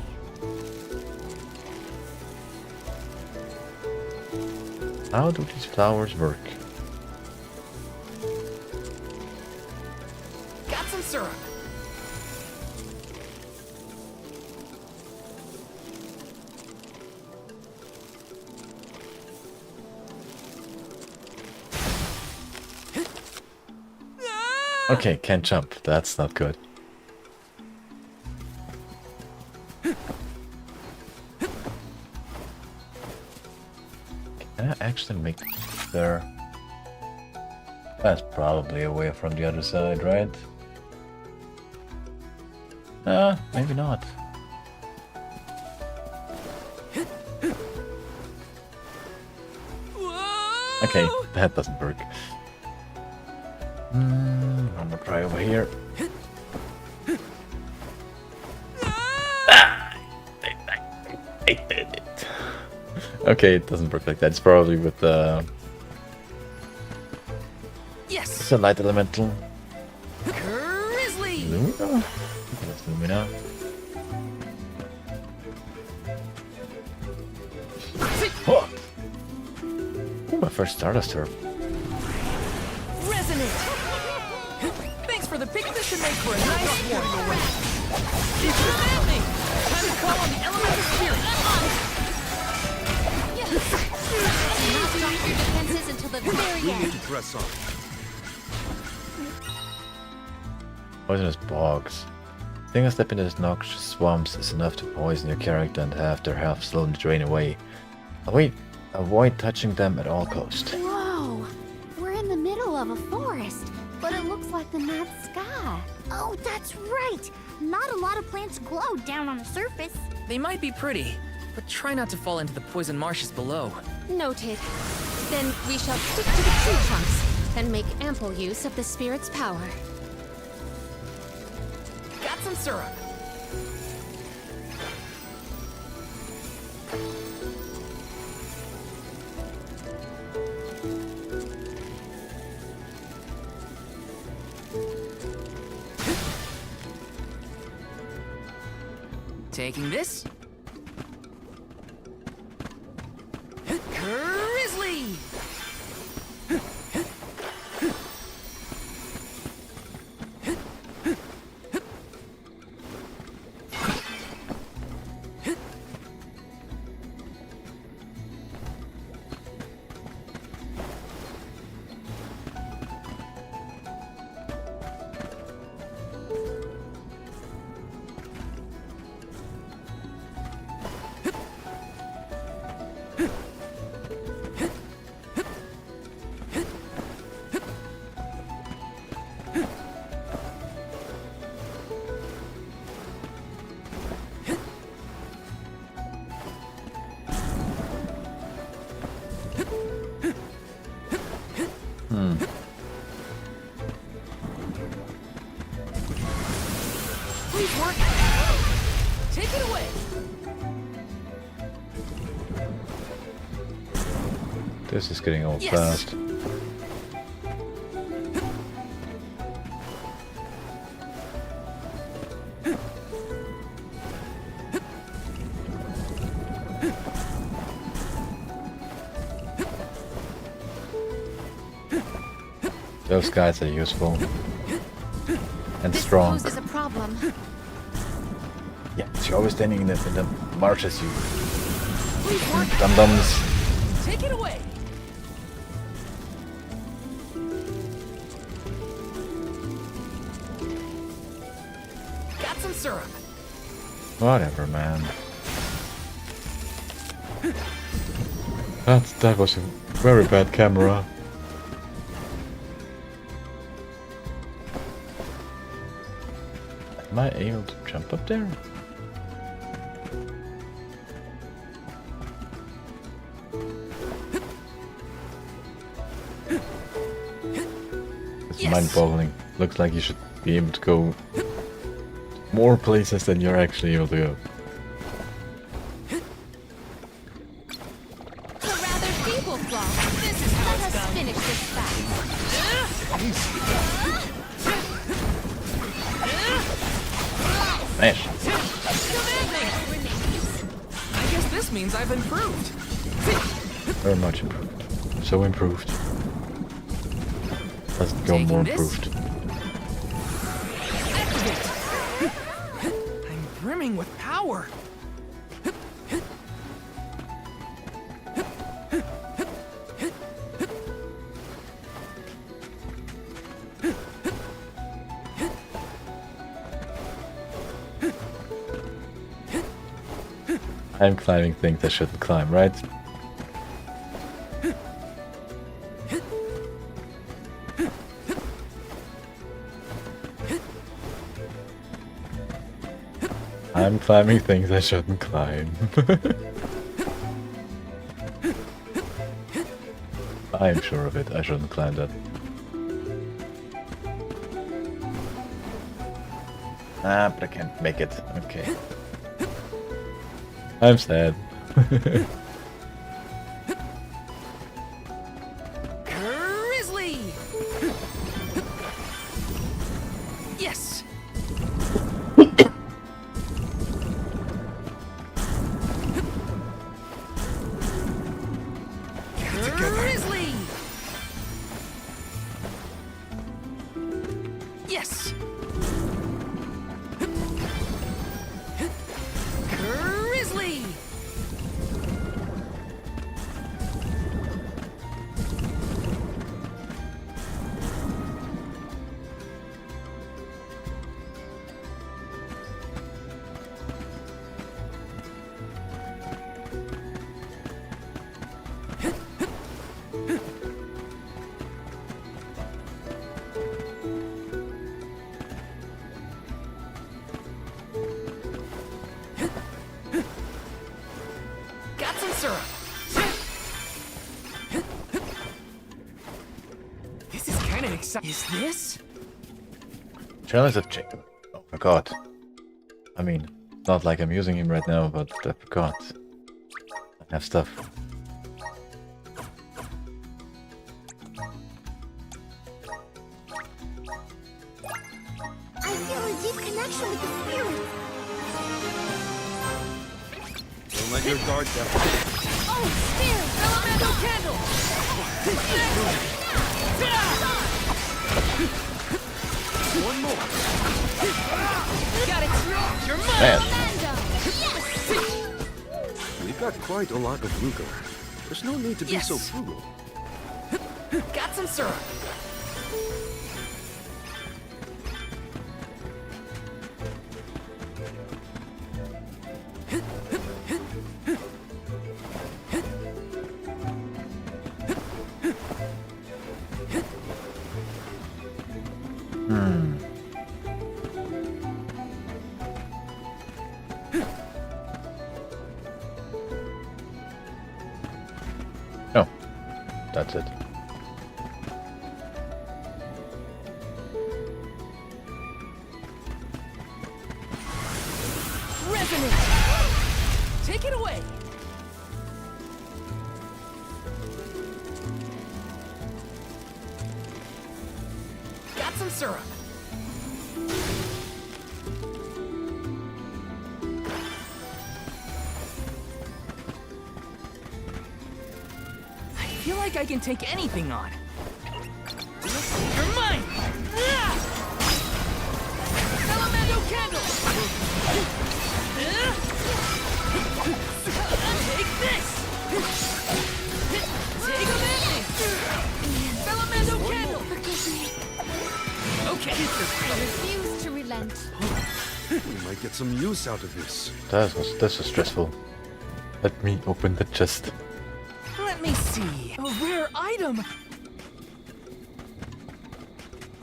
How do these flowers work? Got some syrup. Okay, can't jump. That's not good. Can I actually make there? That's probably a way from the other side, right? Maybe not. Okay, that doesn't work. I'm gonna try over here. I did it. Okay, it doesn't work like that. It's probably with the Yes! light elemental. Grizzly! Lumina? That's Lumina. Oh. Ooh, my first Stardust Herb. Resonate! Thanks for the pick. This should make for a nice warm around. It's me! Time to call on the elemental spirit! Not drop your defenses until the very end. Dress up. Poisonous bogs. Taking a step into these noxious swamps is enough to poison your character and have their health slowly drain away. Avoid touching them at all costs. Whoa! We're in the middle of a forest, but it looks like the night sky. Oh, that's right. Not a lot of plants glow down on the surface. They might be pretty, but try not to fall into the poison marshes below. Noted. Then we shall stick to the tree trunks and make ample use of the spirit's power. Got some syrup. Taking this. Grizzly! Please work. Take it away. This is getting old Yes. fast. Those guys are useful and This strong. poses a problem. course, you're always standing in the marshes, you Please work. dum-dums. Take it away. Got some syrup. Whatever, man. That was a very bad camera. Am I able to jump up there? It's Yes. mind-boggling. Looks like you should be able to go more places than you're actually able to go. A rather feeble flaw. This is how Let it's us done. finish this fast. Smash! I guess this means I've improved. Very much improved. So improved. Doesn't go Taking more this? improved. Activate. I'm brimming with power. I'm climbing things I shouldn't climb, right? I'm climbing things I shouldn't climb. I'm sure of it, I shouldn't climb that. Ah, but I can't make it. Okay. I'm sad. Grizzly. Yes. Grizzly. Yes. Grizzly. Got some syrup. This is kind of exciting. Is this? Challenge of Jacob. Oh, I forgot. I mean, not like I'm using him right now, but I forgot. I have stuff. I feel a deep connection with the spirit. Don't let your guard down. Oh, spirit! Elemental candle. One more. Got it. You're mine. Man, We've got quite a lot of lucre. There's no need to be so Yes. frugal. Got some syrup. oh, that's it. Resonate. Take it away. Got some syrup. I feel like I can take anything on. You're mine. Ah! Elemental candle. Take this! Take this! Elemental candle! Okay. I refuse to relent. We might get some use out of this. That was stressful. Let me open the chest. Let me see. A rare item!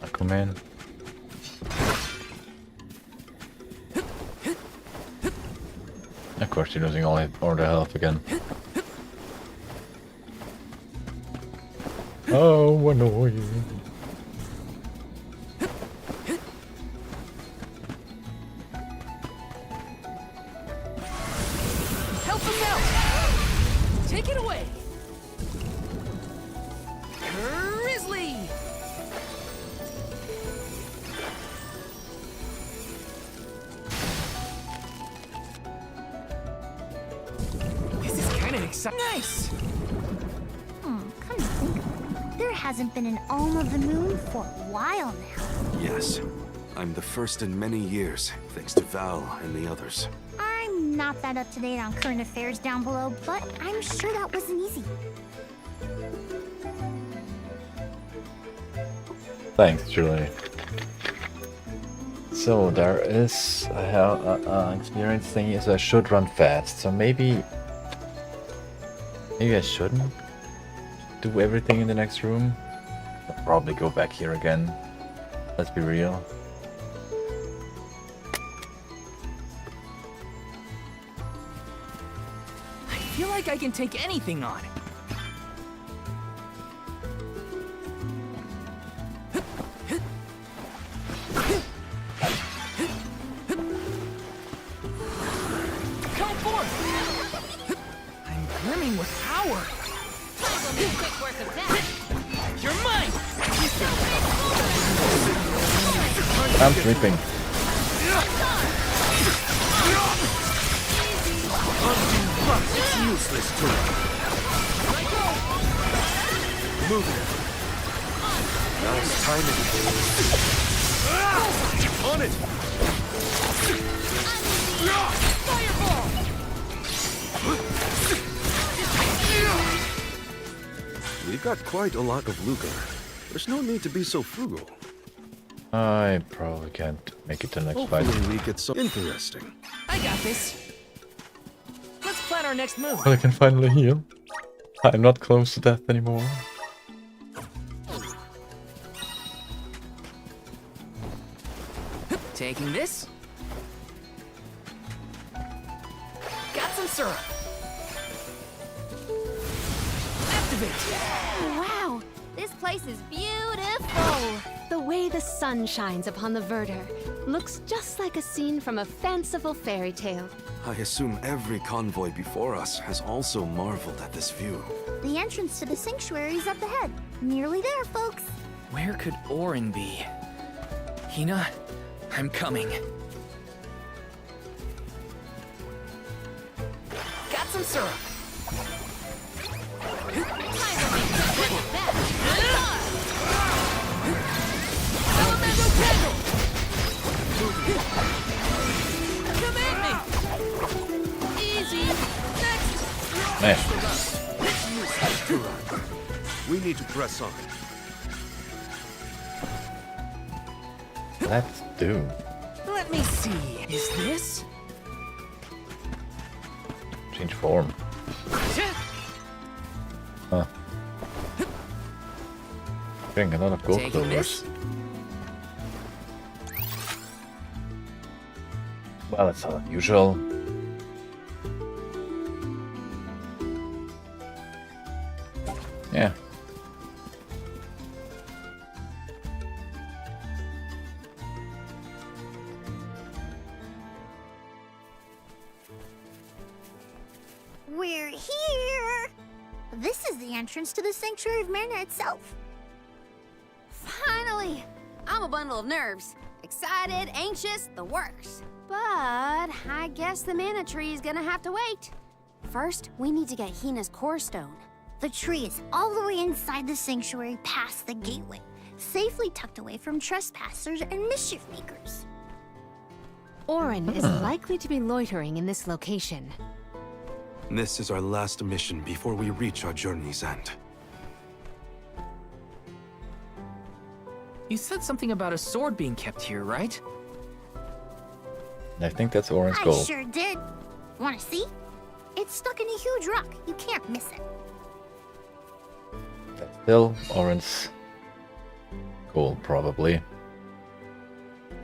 Aquaman. Of course, you're losing all the health again. Oh, annoying. Help us out! Take it away! Grizzly! This is kind of exciting. Nice! Come to think of it, there hasn't been an Alm of the Moon for a while now. Yes. I'm the first in many years, thanks to Val and the others. I'm not that up to date on current affairs down below, but I'm sure that wasn't easy. Thanks, Julie. So there is a experience thingy, so I should run fast. So maybe I shouldn't do everything in the next room. I'll probably go back here again. Let's be real. I feel like I can take anything on. Come forth! I'm brimming with power. You're mine! I'm sleeping. It's useless to move it. Nice timing. On it! Fireball! We've got quite a lot of lucre. There's no need to be so frugal. I probably can't make it to the next fight. Hopefully we get some interesting. I got this. Let's plan our next move. I can finally heal. I'm not close to death anymore. Taking this. Got some syrup. Activate. Wow, this place is beautiful. The way the sun shines upon the verdure looks just like a scene from a fanciful fairy tale. I assume every convoy before us has also marveled at this view. The entrance to the sanctuary is up ahead. Nearly there, folks. Where could Orin be? Hina, I'm coming. Got some syrup. Elemental candle. Come at me. Easy. Next. Man, We need to press on. let's do. Let me see. Is this? Change form. Huh. Getting a lot of gold Taking clovers. this? Well, it's not unusual. Yeah. We're here! This is the entrance to the Sanctuary of Mana itself. Finally! I'm a bundle of nerves. Excited, anxious, the works. But I guess the mana tree is gonna have to wait. First, we need to get Hina's core stone. The tree is all the way inside the sanctuary past the gateway, safely tucked away from trespassers and mischief makers. Orin is likely to be loitering in this location. This is our last mission before we reach our journey's end. You said something about a sword being kept here, right? I think that's Orin's I goal. sure did. Wanna see? It's stuck in a huge rock. You can't miss it. That's still Orin's goal, probably.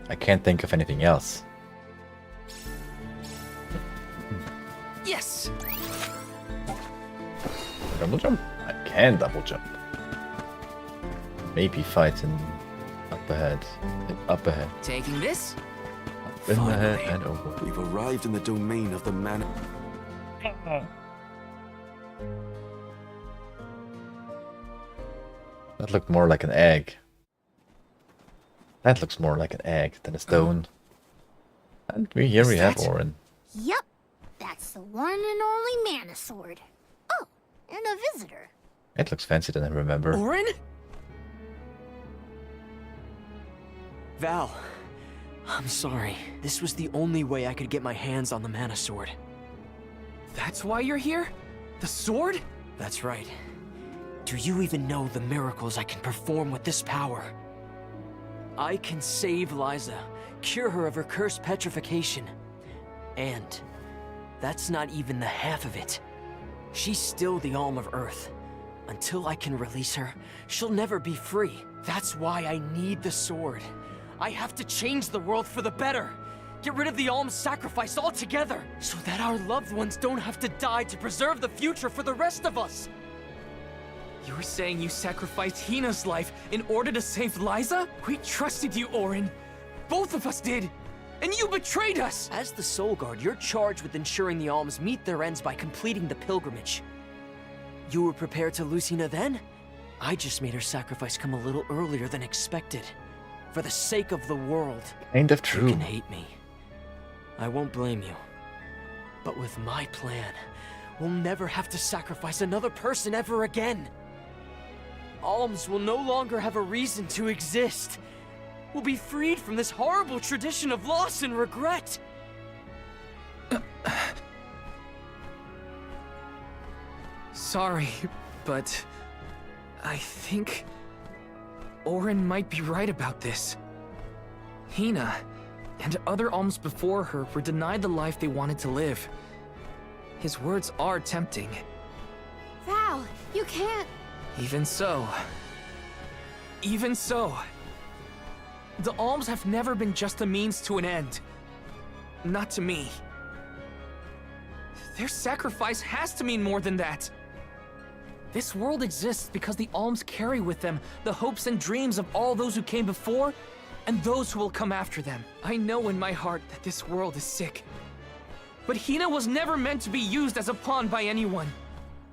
I can't think of anything else. Yes! Double jump? I can double jump. Maybe fight in up ahead. Up ahead. Taking this? Up in the head Finally, and over. we've arrived in the domain of the man. That looked more like an egg. That looks more like an egg than a stone. And here we have that- Orin. Yup. That's the one and only mana sword. Oh, and a visitor. It looks fancier than I remember. Orin? Val, I'm sorry. This was the only way I could get my hands on the mana sword. That's why you're here? The sword? That's right. Do you even know the miracles I can perform with this power? I can save Liza, cure her of her cursed petrification. And that's not even the half of it. She's still the Alm of Earth. Until I can release her, she'll never be free. That's why I need the sword. I have to change the world for the better. Get rid of the Alm's sacrifice altogether, so that our loved ones don't have to die to preserve the future for the rest of us. You're saying you sacrificed Hina's life in order to save Liza? We trusted you, Orin. Both of us did. And you betrayed us! As the Soul Guard, you're charged with ensuring the Alms meet their ends by completing the pilgrimage. You were prepared to lose Hina then? I just made her sacrifice come a little earlier than expected. For the sake of the world. Kind of You true. can hate me. I won't blame you. But with my plan, we'll never have to sacrifice another person ever again. Alms will no longer have a reason to exist. We'll be freed from this horrible tradition of loss and regret. Sorry, but I think Orin might be right about this. Hina and other alms before her were denied the life they wanted to live. His words are tempting. Val, you can't. Even so. Even so. The alms have never been just a means to an end. Not to me. Their sacrifice has to mean more than that. This world exists because the alms carry with them the hopes and dreams of all those who came before and those who will come after them. I know in my heart that this world is sick. But Hina was never meant to be used as a pawn by anyone.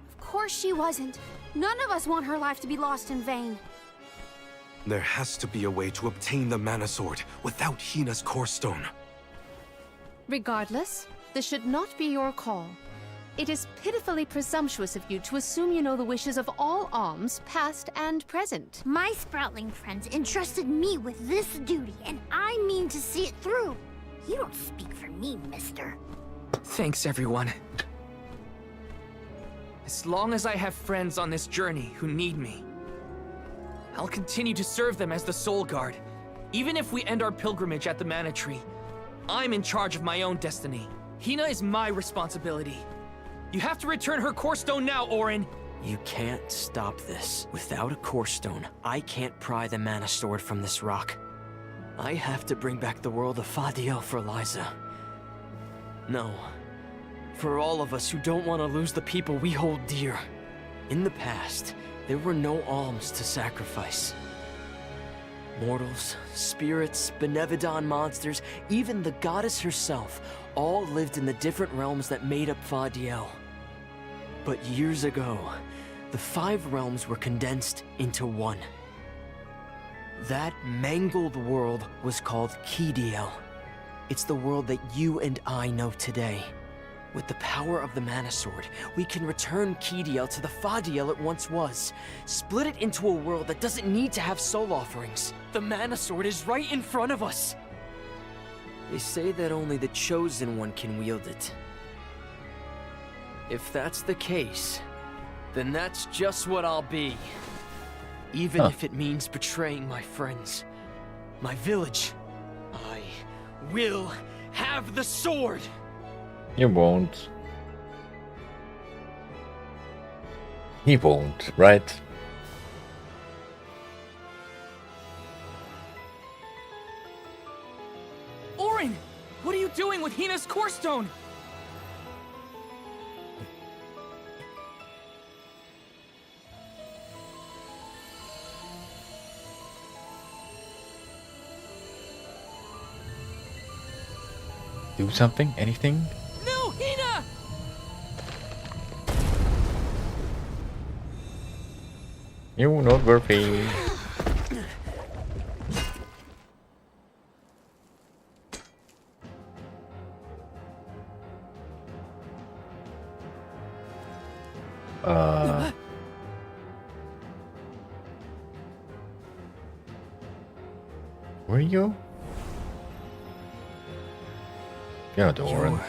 Of course she wasn't. None of us want her life to be lost in vain. There has to be a way to obtain the mana sword without Hina's core stone. Regardless, this should not be your call. It is pitifully presumptuous of you to assume you know the wishes of all alms, past and present. My Sproutling friends entrusted me with this duty, and I mean to see it through. You don't speak for me, mister. Thanks, everyone. As long as I have friends on this journey who need me, I'll continue to serve them as the Soul Guard. Even if we end our pilgrimage at the Mana Tree, I'm in charge of my own destiny. Hina is my responsibility. You have to return her core stone now, Orin. You can't stop this. Without a core stone, I can't pry the mana sword from this rock. I have to bring back the world of Fadiel for Liza. No. For all of us who don't want to lose the people we hold dear. In the past, there were no alms to sacrifice. Mortals, spirits, Benevodon monsters, even the goddess herself, all lived in the different realms that made up Fadiel. But years ago, the 5 realms were condensed into one. That mangled world was called Kidiel. It's the world that you and I know today. With the power of the Mana Sword, we can return Kidiel to the Fadiel it once was. Split it into a world that doesn't need to have soul offerings. The Mana Sword is right in front of us. They say that only the Chosen One can wield it. If that's the case, then that's just what I'll be. Even if it means betraying my friends, my village. I will have the sword! You won't. He won't, right? Orin! What are you doing with Hina's core stone? Do something? Anything? No, Hina! You're not worthy. Where you go? You're not Orin. You're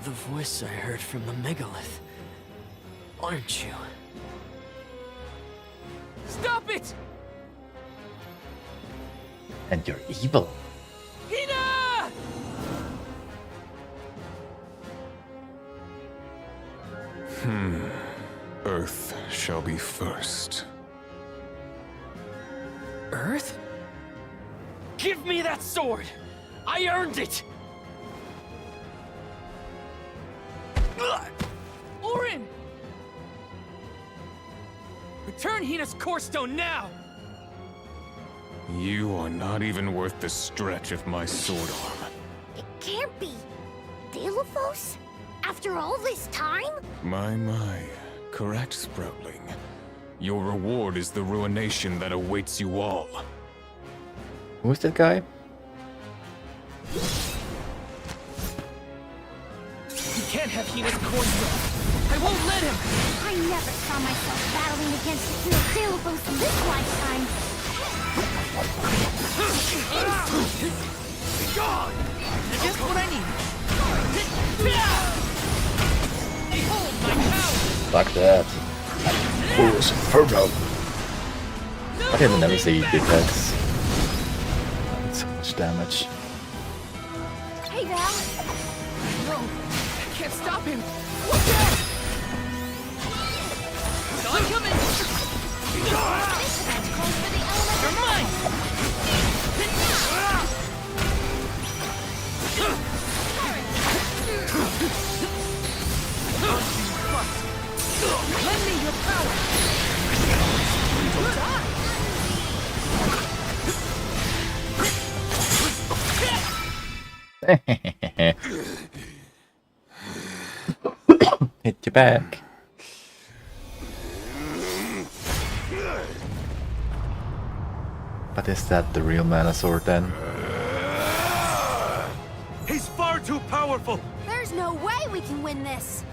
the voice I heard from the megalith, aren't you? Stop it! And you're evil. Hina! Earth shall be first. Earth? Give me that sword! I earned it! Orin! Return Hina's core stone now! You are not even worth the stretch of my sword arm. It can't be. Delophos? After all this time? My. Correct, Sproutling. Your reward is the ruination that awaits you all. Who's that guy? He can't have Hina's core stone! I won't let him! I never saw myself battling against the hero Delophos in this lifetime. God! Just what I need! Behold my power! Fuck that. Fools, inferno. I didn't never say he did that. So much damage. Hey, Val. No! I can't stop him! Watch out! I'm coming! That's close for the element. You're mine! Lend me your power! Hit your back. But is that the real mana sword then? He's far too powerful! There's no way we can win this.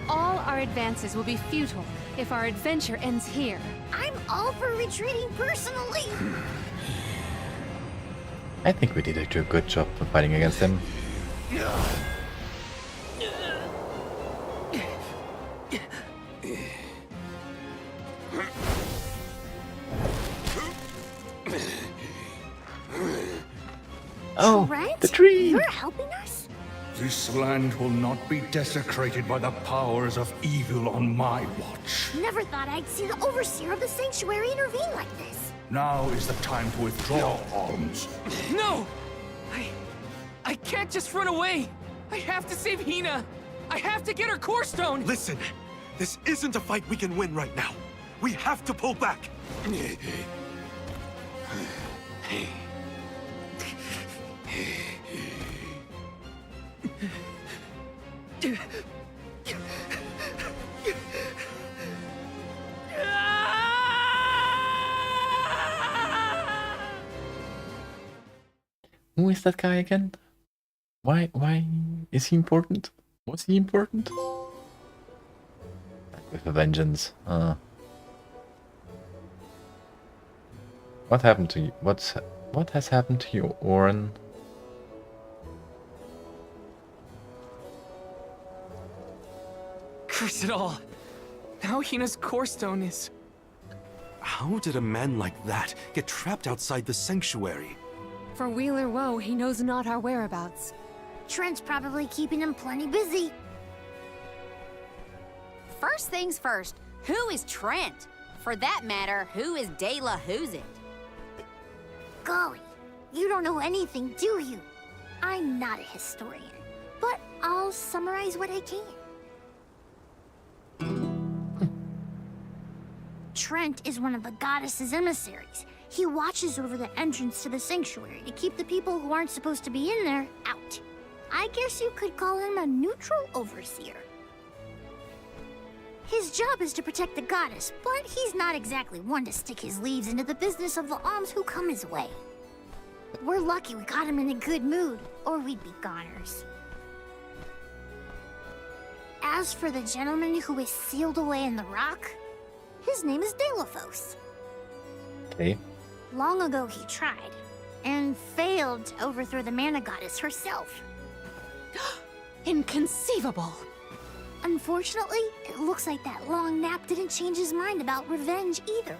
All our advances will be futile if our adventure ends here. I'm all for retreating personally. I think we did a good job of fighting against him. Oh, Trent? the tree! You're helping us? This land will not be desecrated by the powers of evil on my watch. Never thought I'd see the overseer of the sanctuary intervene like this. Now is the time to withdraw arms. No! I can't just run away! I have to save Hina! I have to get her core stone! Listen, this isn't a fight we can win right now. We have to pull back. Who is that guy again? Why is he important? Was he important? With a vengeance. What happened to you? What has happened to you, Orin? it all. Now Hina's core stone is... How did a man like that get trapped outside the sanctuary? For Wheeler Woe, he knows not our whereabouts. Trent's probably keeping him plenty busy. First things first, who is Trent? For that matter, who is De La Who's It? Golly, you don't know anything, do you? I'm not a historian, but I'll summarize what I can. Trent is one of the goddess's emissaries. He watches over the entrance to the sanctuary to keep the people who aren't supposed to be in there out. I guess you could call him a neutral overseer. His job is to protect the goddess, but he's not exactly one to stick his leaves into the business of the alms who come his way. We're lucky we got him in a good mood, or we'd be goners. As for the gentleman who is sealed away in the rock, his name is Delafos. Okay. Long ago he tried, and failed to overthrow the mana goddess herself. Inconceivable! Unfortunately, it looks like that long nap didn't change his mind about revenge either.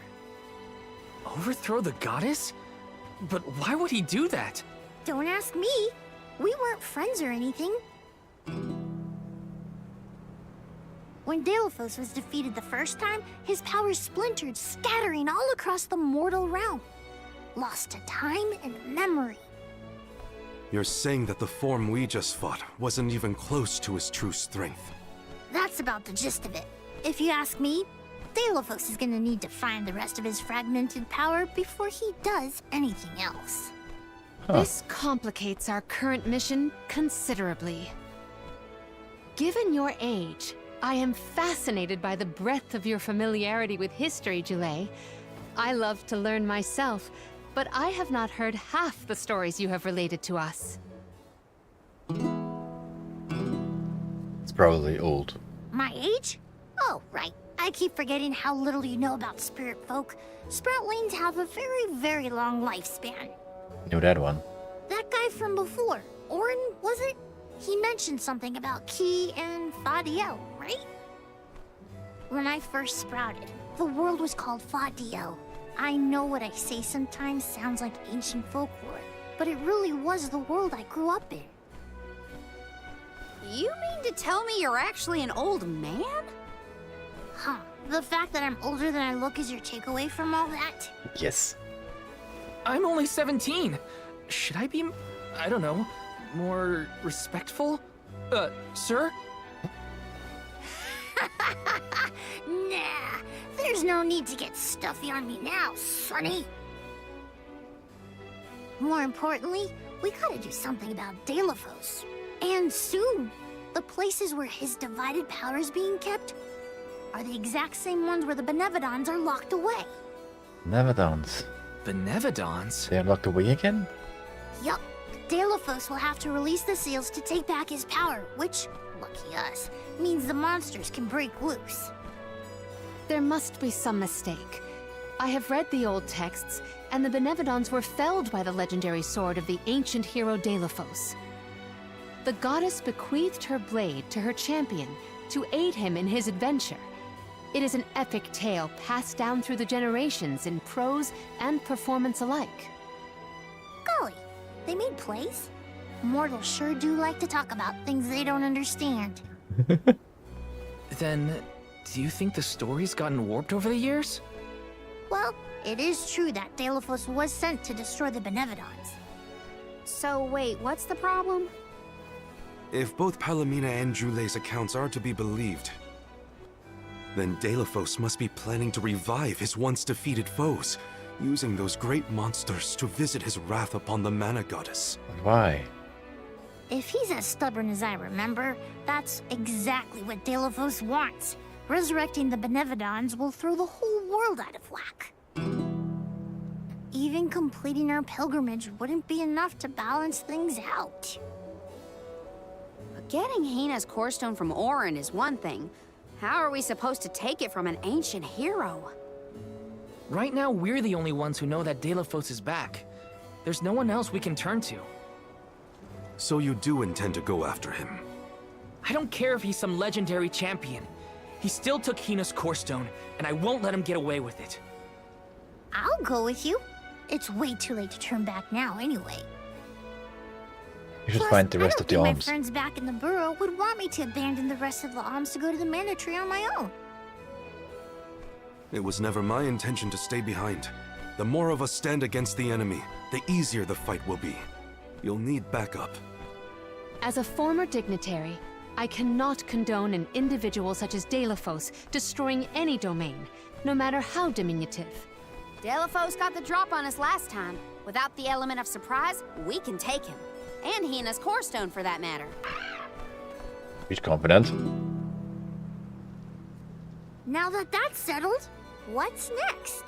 Overthrow the goddess? But why would he do that? Don't ask me. We weren't friends or anything. When Delafos was defeated the first time, his powers splintered, scattering all across the mortal realm. Lost to time and memory. You're saying that the form we just fought wasn't even close to his true strength. That's about the gist of it. If you ask me, Delafos is gonna need to find the rest of his fragmented power before he does anything else. This complicates our current mission considerably. Given your age, I am fascinated by the breadth of your familiarity with history, Jule. I love to learn myself, but I have not heard half the stories you have related to us. It's probably old. My age? Oh, right. I keep forgetting how little you know about spirit folk. Sproutlings have a very, very long lifespan. Know that one. That guy from before, Orin, was it? He mentioned something about Ki and Fadiel, right? When I first sprouted, the world was called Fadiel. I know what I say sometimes sounds like ancient folklore, but it really was the world I grew up in. You mean to tell me you're actually an old man? Huh. The fact that I'm older than I look is your takeaway from all that? Yes. I'm only 17. Should I be, I don't know, more respectful? Sir? Nah, there's no need to get stuffy on me now, Sonny. More importantly, we gotta do something about Delafos. And soon. The places where his divided power is being kept are the exact same ones where the Benevodons are locked away. Nevadons. Benevodons? They are locked away again? Yup. Delafos will have to release the seals to take back his power, which, lucky us, means the monsters can break loose. There must be some mistake. I have read the old texts, and the Benevodons were felled by the legendary sword of the ancient hero Delafos. The goddess bequeathed her blade to her champion to aid him in his adventure. It is an epic tale passed down through the generations in prose and performance alike. Golly, they made plays? Mortals sure do like to talk about things they don't understand. Then, do you think the story's gotten warped over the years? Well, it is true that Delafos was sent to destroy the Benevodons. So wait, what's the problem? If both Palomina and Jule's accounts are to be believed, then Delafos must be planning to revive his once defeated foes, using those great monsters to visit his wrath upon the mana goddess. But why? If he's as stubborn as I remember, that's exactly what Delafos wants. Resurrecting the Benevodons will throw the whole world out of whack. Even completing our pilgrimage wouldn't be enough to balance things out. But getting Hina's core stone from Orin is one thing. How are we supposed to take it from an ancient hero? Right now, we're the only ones who know that Delafos is back. There's no one else we can turn to. So you do intend to go after him? I don't care if he's some legendary champion. He still took Hina's core stone, and I won't let him get away with it. I'll go with you. It's way too late to turn back now anyway. You should Plus, find the rest I of don't the think alms. my friends back in the burrow would want me to abandon the rest of the alms to go to the mana tree on my own. It was never my intention to stay behind. The more of us stand against the enemy, the easier the fight will be. You'll need backup. As a former dignitary, I cannot condone an individual such as Delafos destroying any domain, no matter how diminutive. Delafos got the drop on us last time. Without the element of surprise, we can take him. And Hina's core stone, for that matter. He's confident. Now that that's settled, what's next?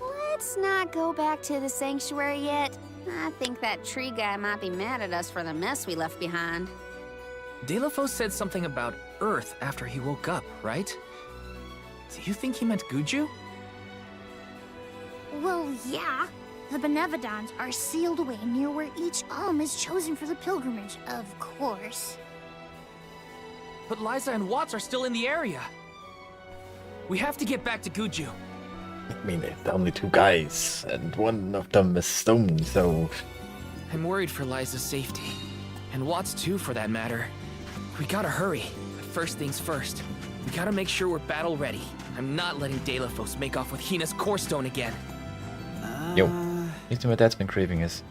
Let's not go back to the sanctuary yet. I think that tree guy might be mad at us for the mess we left behind. Delafos said something about Earth after he woke up, right? Do you think he meant Guju? Well, yeah. The Benevodons are sealed away near where each alm is chosen for the pilgrimage, of course. But Liza and Watts are still in the area. We have to get back to Guju. I mean, they're only two guys, and one of them is stone, so... I'm worried for Liza's safety. And Watts too, for that matter. We gotta hurry. But first things first. We gotta make sure we're battle ready. I'm not letting Delafos make off with Hina's core stone again. Yo, recently my dad's been craving his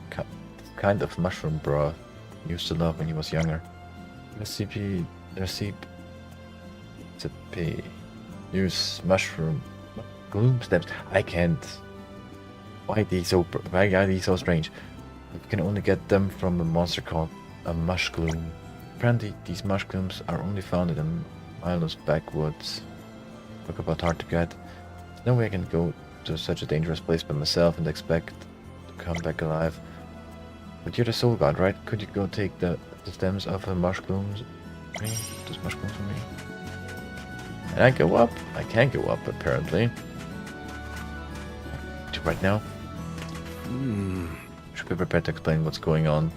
kind of mushroom broth he used to love when he was younger. Recipe... Use mushroom... gloom stems. I can't... Why are these so strange? You can only get them from a monster called a mush gloom. Apparently, these mush glooms are only found in the Milo's backwoods. Talk about hard to get. There's no way I can go to such a dangerous place by myself and expect to come back alive. But you're the soul god, right? Could you go take the stems of a mush glooms? Those mush glooms for me. And I go up? I can't go up, apparently. Right now. Should be prepared to explain what's going on.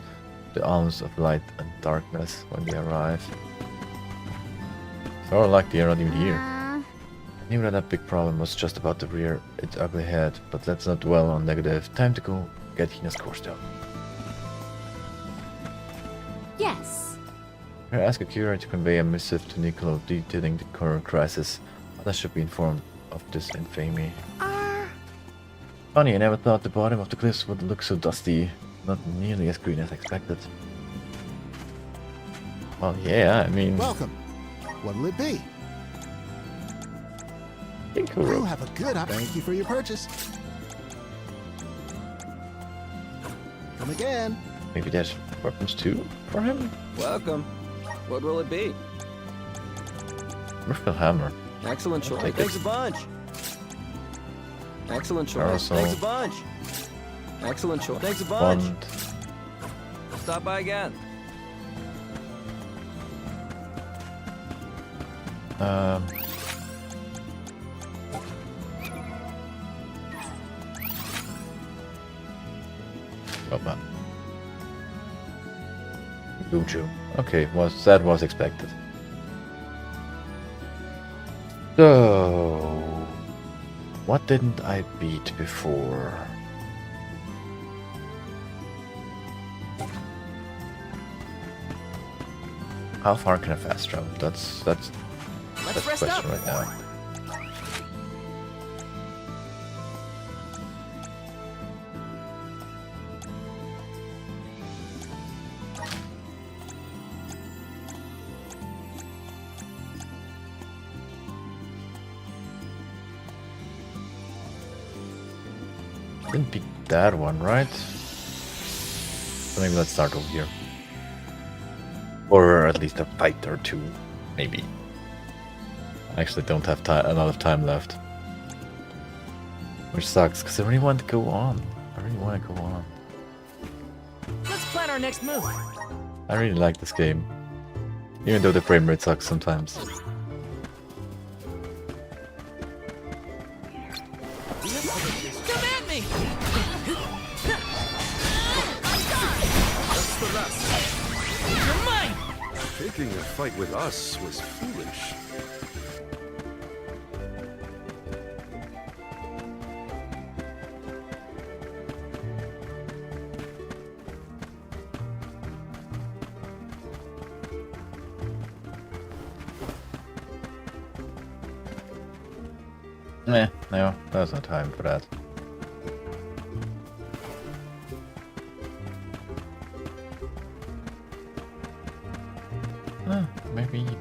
The alms of light and darkness when they arrive. So like they're not even here. I knew that big problem was just about to rear its ugly head, but let's not dwell on negative. Time to go get Hina's core stone. Yes. I ask Akira to convey a missive to Niccolo detailing the current crisis. Others should be informed of this infamy. Funny, I never thought the bottom of the cliffs would look so dusty. Not nearly as green as expected. Well, yeah, I mean... Welcome. What'll it be? You have a good... Thank you for your purchase. Come again. Maybe there's weapons too for him? Welcome. What will it be? Riffle hammer. Excellent choice. Take Thanks it. a bunch. Excellent choice. Parasol. Thanks a bunch. Excellent choice. Thanks a bunch. Wand. Stop by again. Oh man. Guju. Okay, that was expected. So, what didn't I beat before? How far can I fast travel? That's the rest up. question right now. Didn't beat that one, right? So maybe let's start over here. Or at least a fight or two, maybe. I actually don't have a lot of time left. Which sucks, because I really want to go on. Let's plan our next move. I really like this game. Even though the frame rate sucks sometimes. Come at me! You're mine! Picking a fight with us was foolish. No, there's no time for that.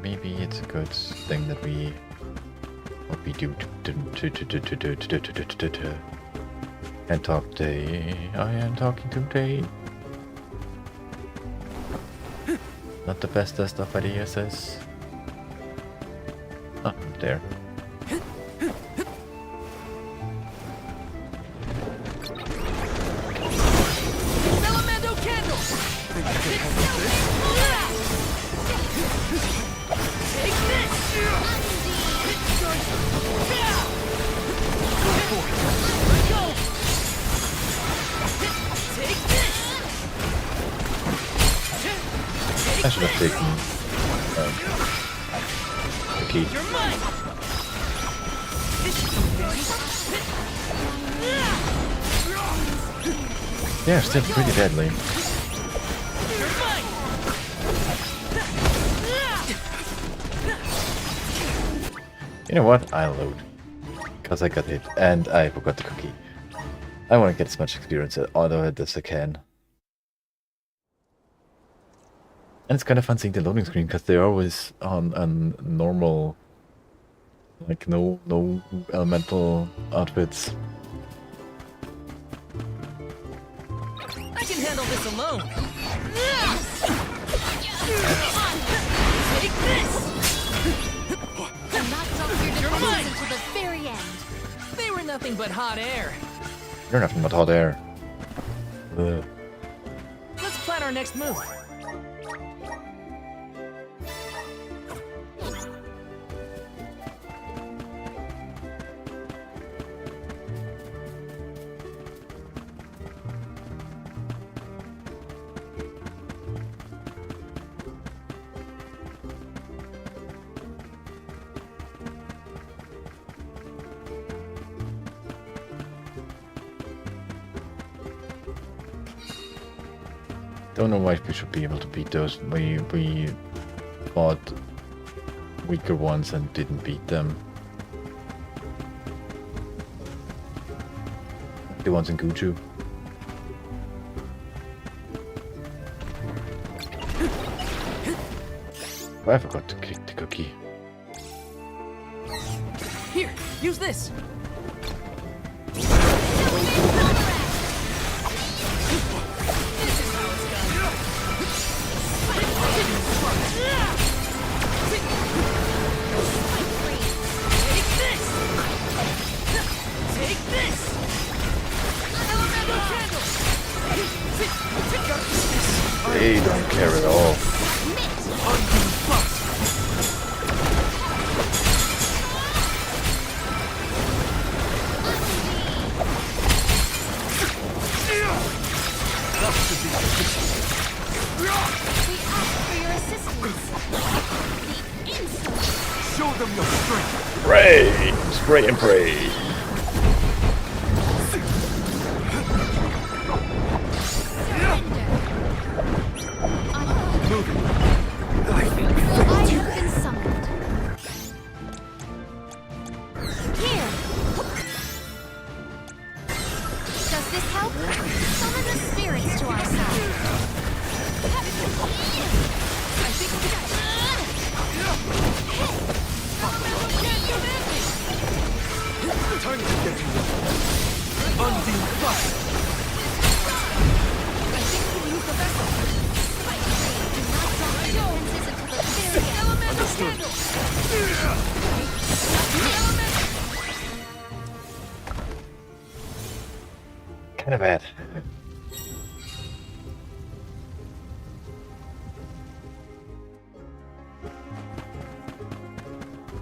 Maybe it's a good thing that we do and talk today. I am talking today. Not the bestest of ideas. Oh, there. I should have taken the key. Yeah, still pretty deadly. You know what? I'll load. Because I got hit and I forgot the cookie. I want to get as much experience out of it as I can. And it's kind of fun seeing the loading screen because they're always on normal, like no elemental outfits. I can handle this alone. Take this. I'm not done your defenses until the very end. They were nothing but hot air. You're nothing but hot air. Ugh. Let's plan our next move. Don't know why we should be able to beat those. We fought weaker ones and didn't beat them. The ones in Guju. Oh, I forgot to kick the cookie. Here, use this. They don't care at all. We ask for your assistance. The insult. Show them your strength. Pray! Spray and pray. I have been summoned. Here. Does this help? Summon the spirits to our side. I think we got Time to get you. Undine fire. I think we can use the vessel. Do not drop your defenses until the very end. Understood. Kind of bad.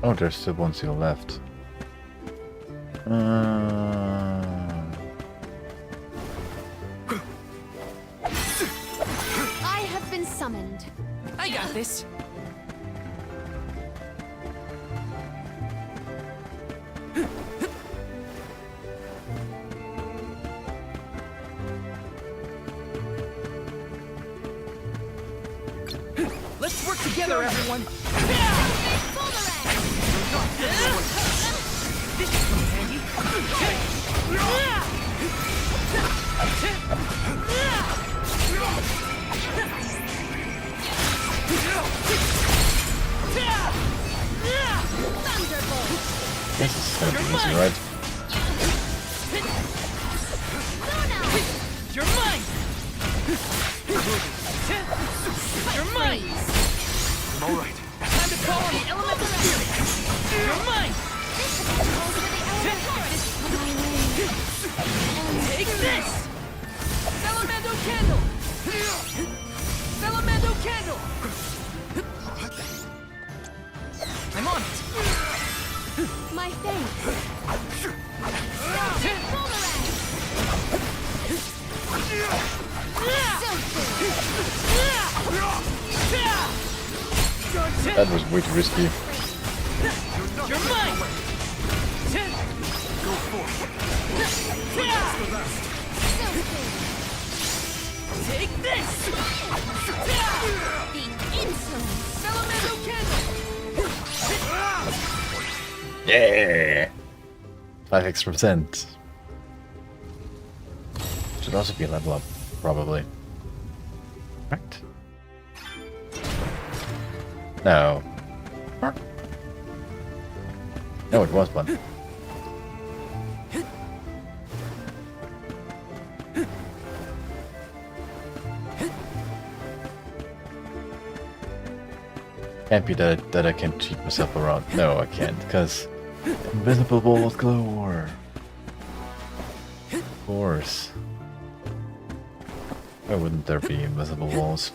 Oh, there's still one seal left. I have been summoned. I got this. Let's work together, everyone. This should come handy. This is gonna be easy, right? You're mine. You're mine. I'm all right. Time to call on the elemental spirit. You're mine. Take this. Salamando candle. Salamando candle. I'm on it. My thanks. That was way too risky. You're mine. Go forth. Take this. The insolence. Salamando candle. Yeah! 5 extra percent. Should also be a level up, probably. Right? No. No, it was one. Can't be that I can cheat myself around. No, I can't, because invisible walls glow. Of course. Why wouldn't there be invisible walls?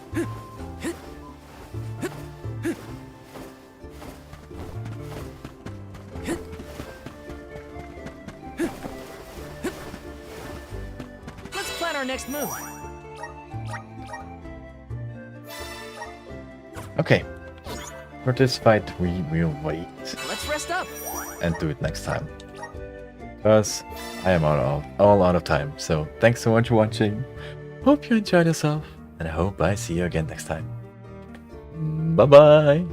Let's plan our next move. Okay. For this fight, we will wait Let's rest up. and do it next time. Because I am all out of time. So thanks so much for watching. Hope you enjoyed yourself, and I hope I see you again next time. Bye bye.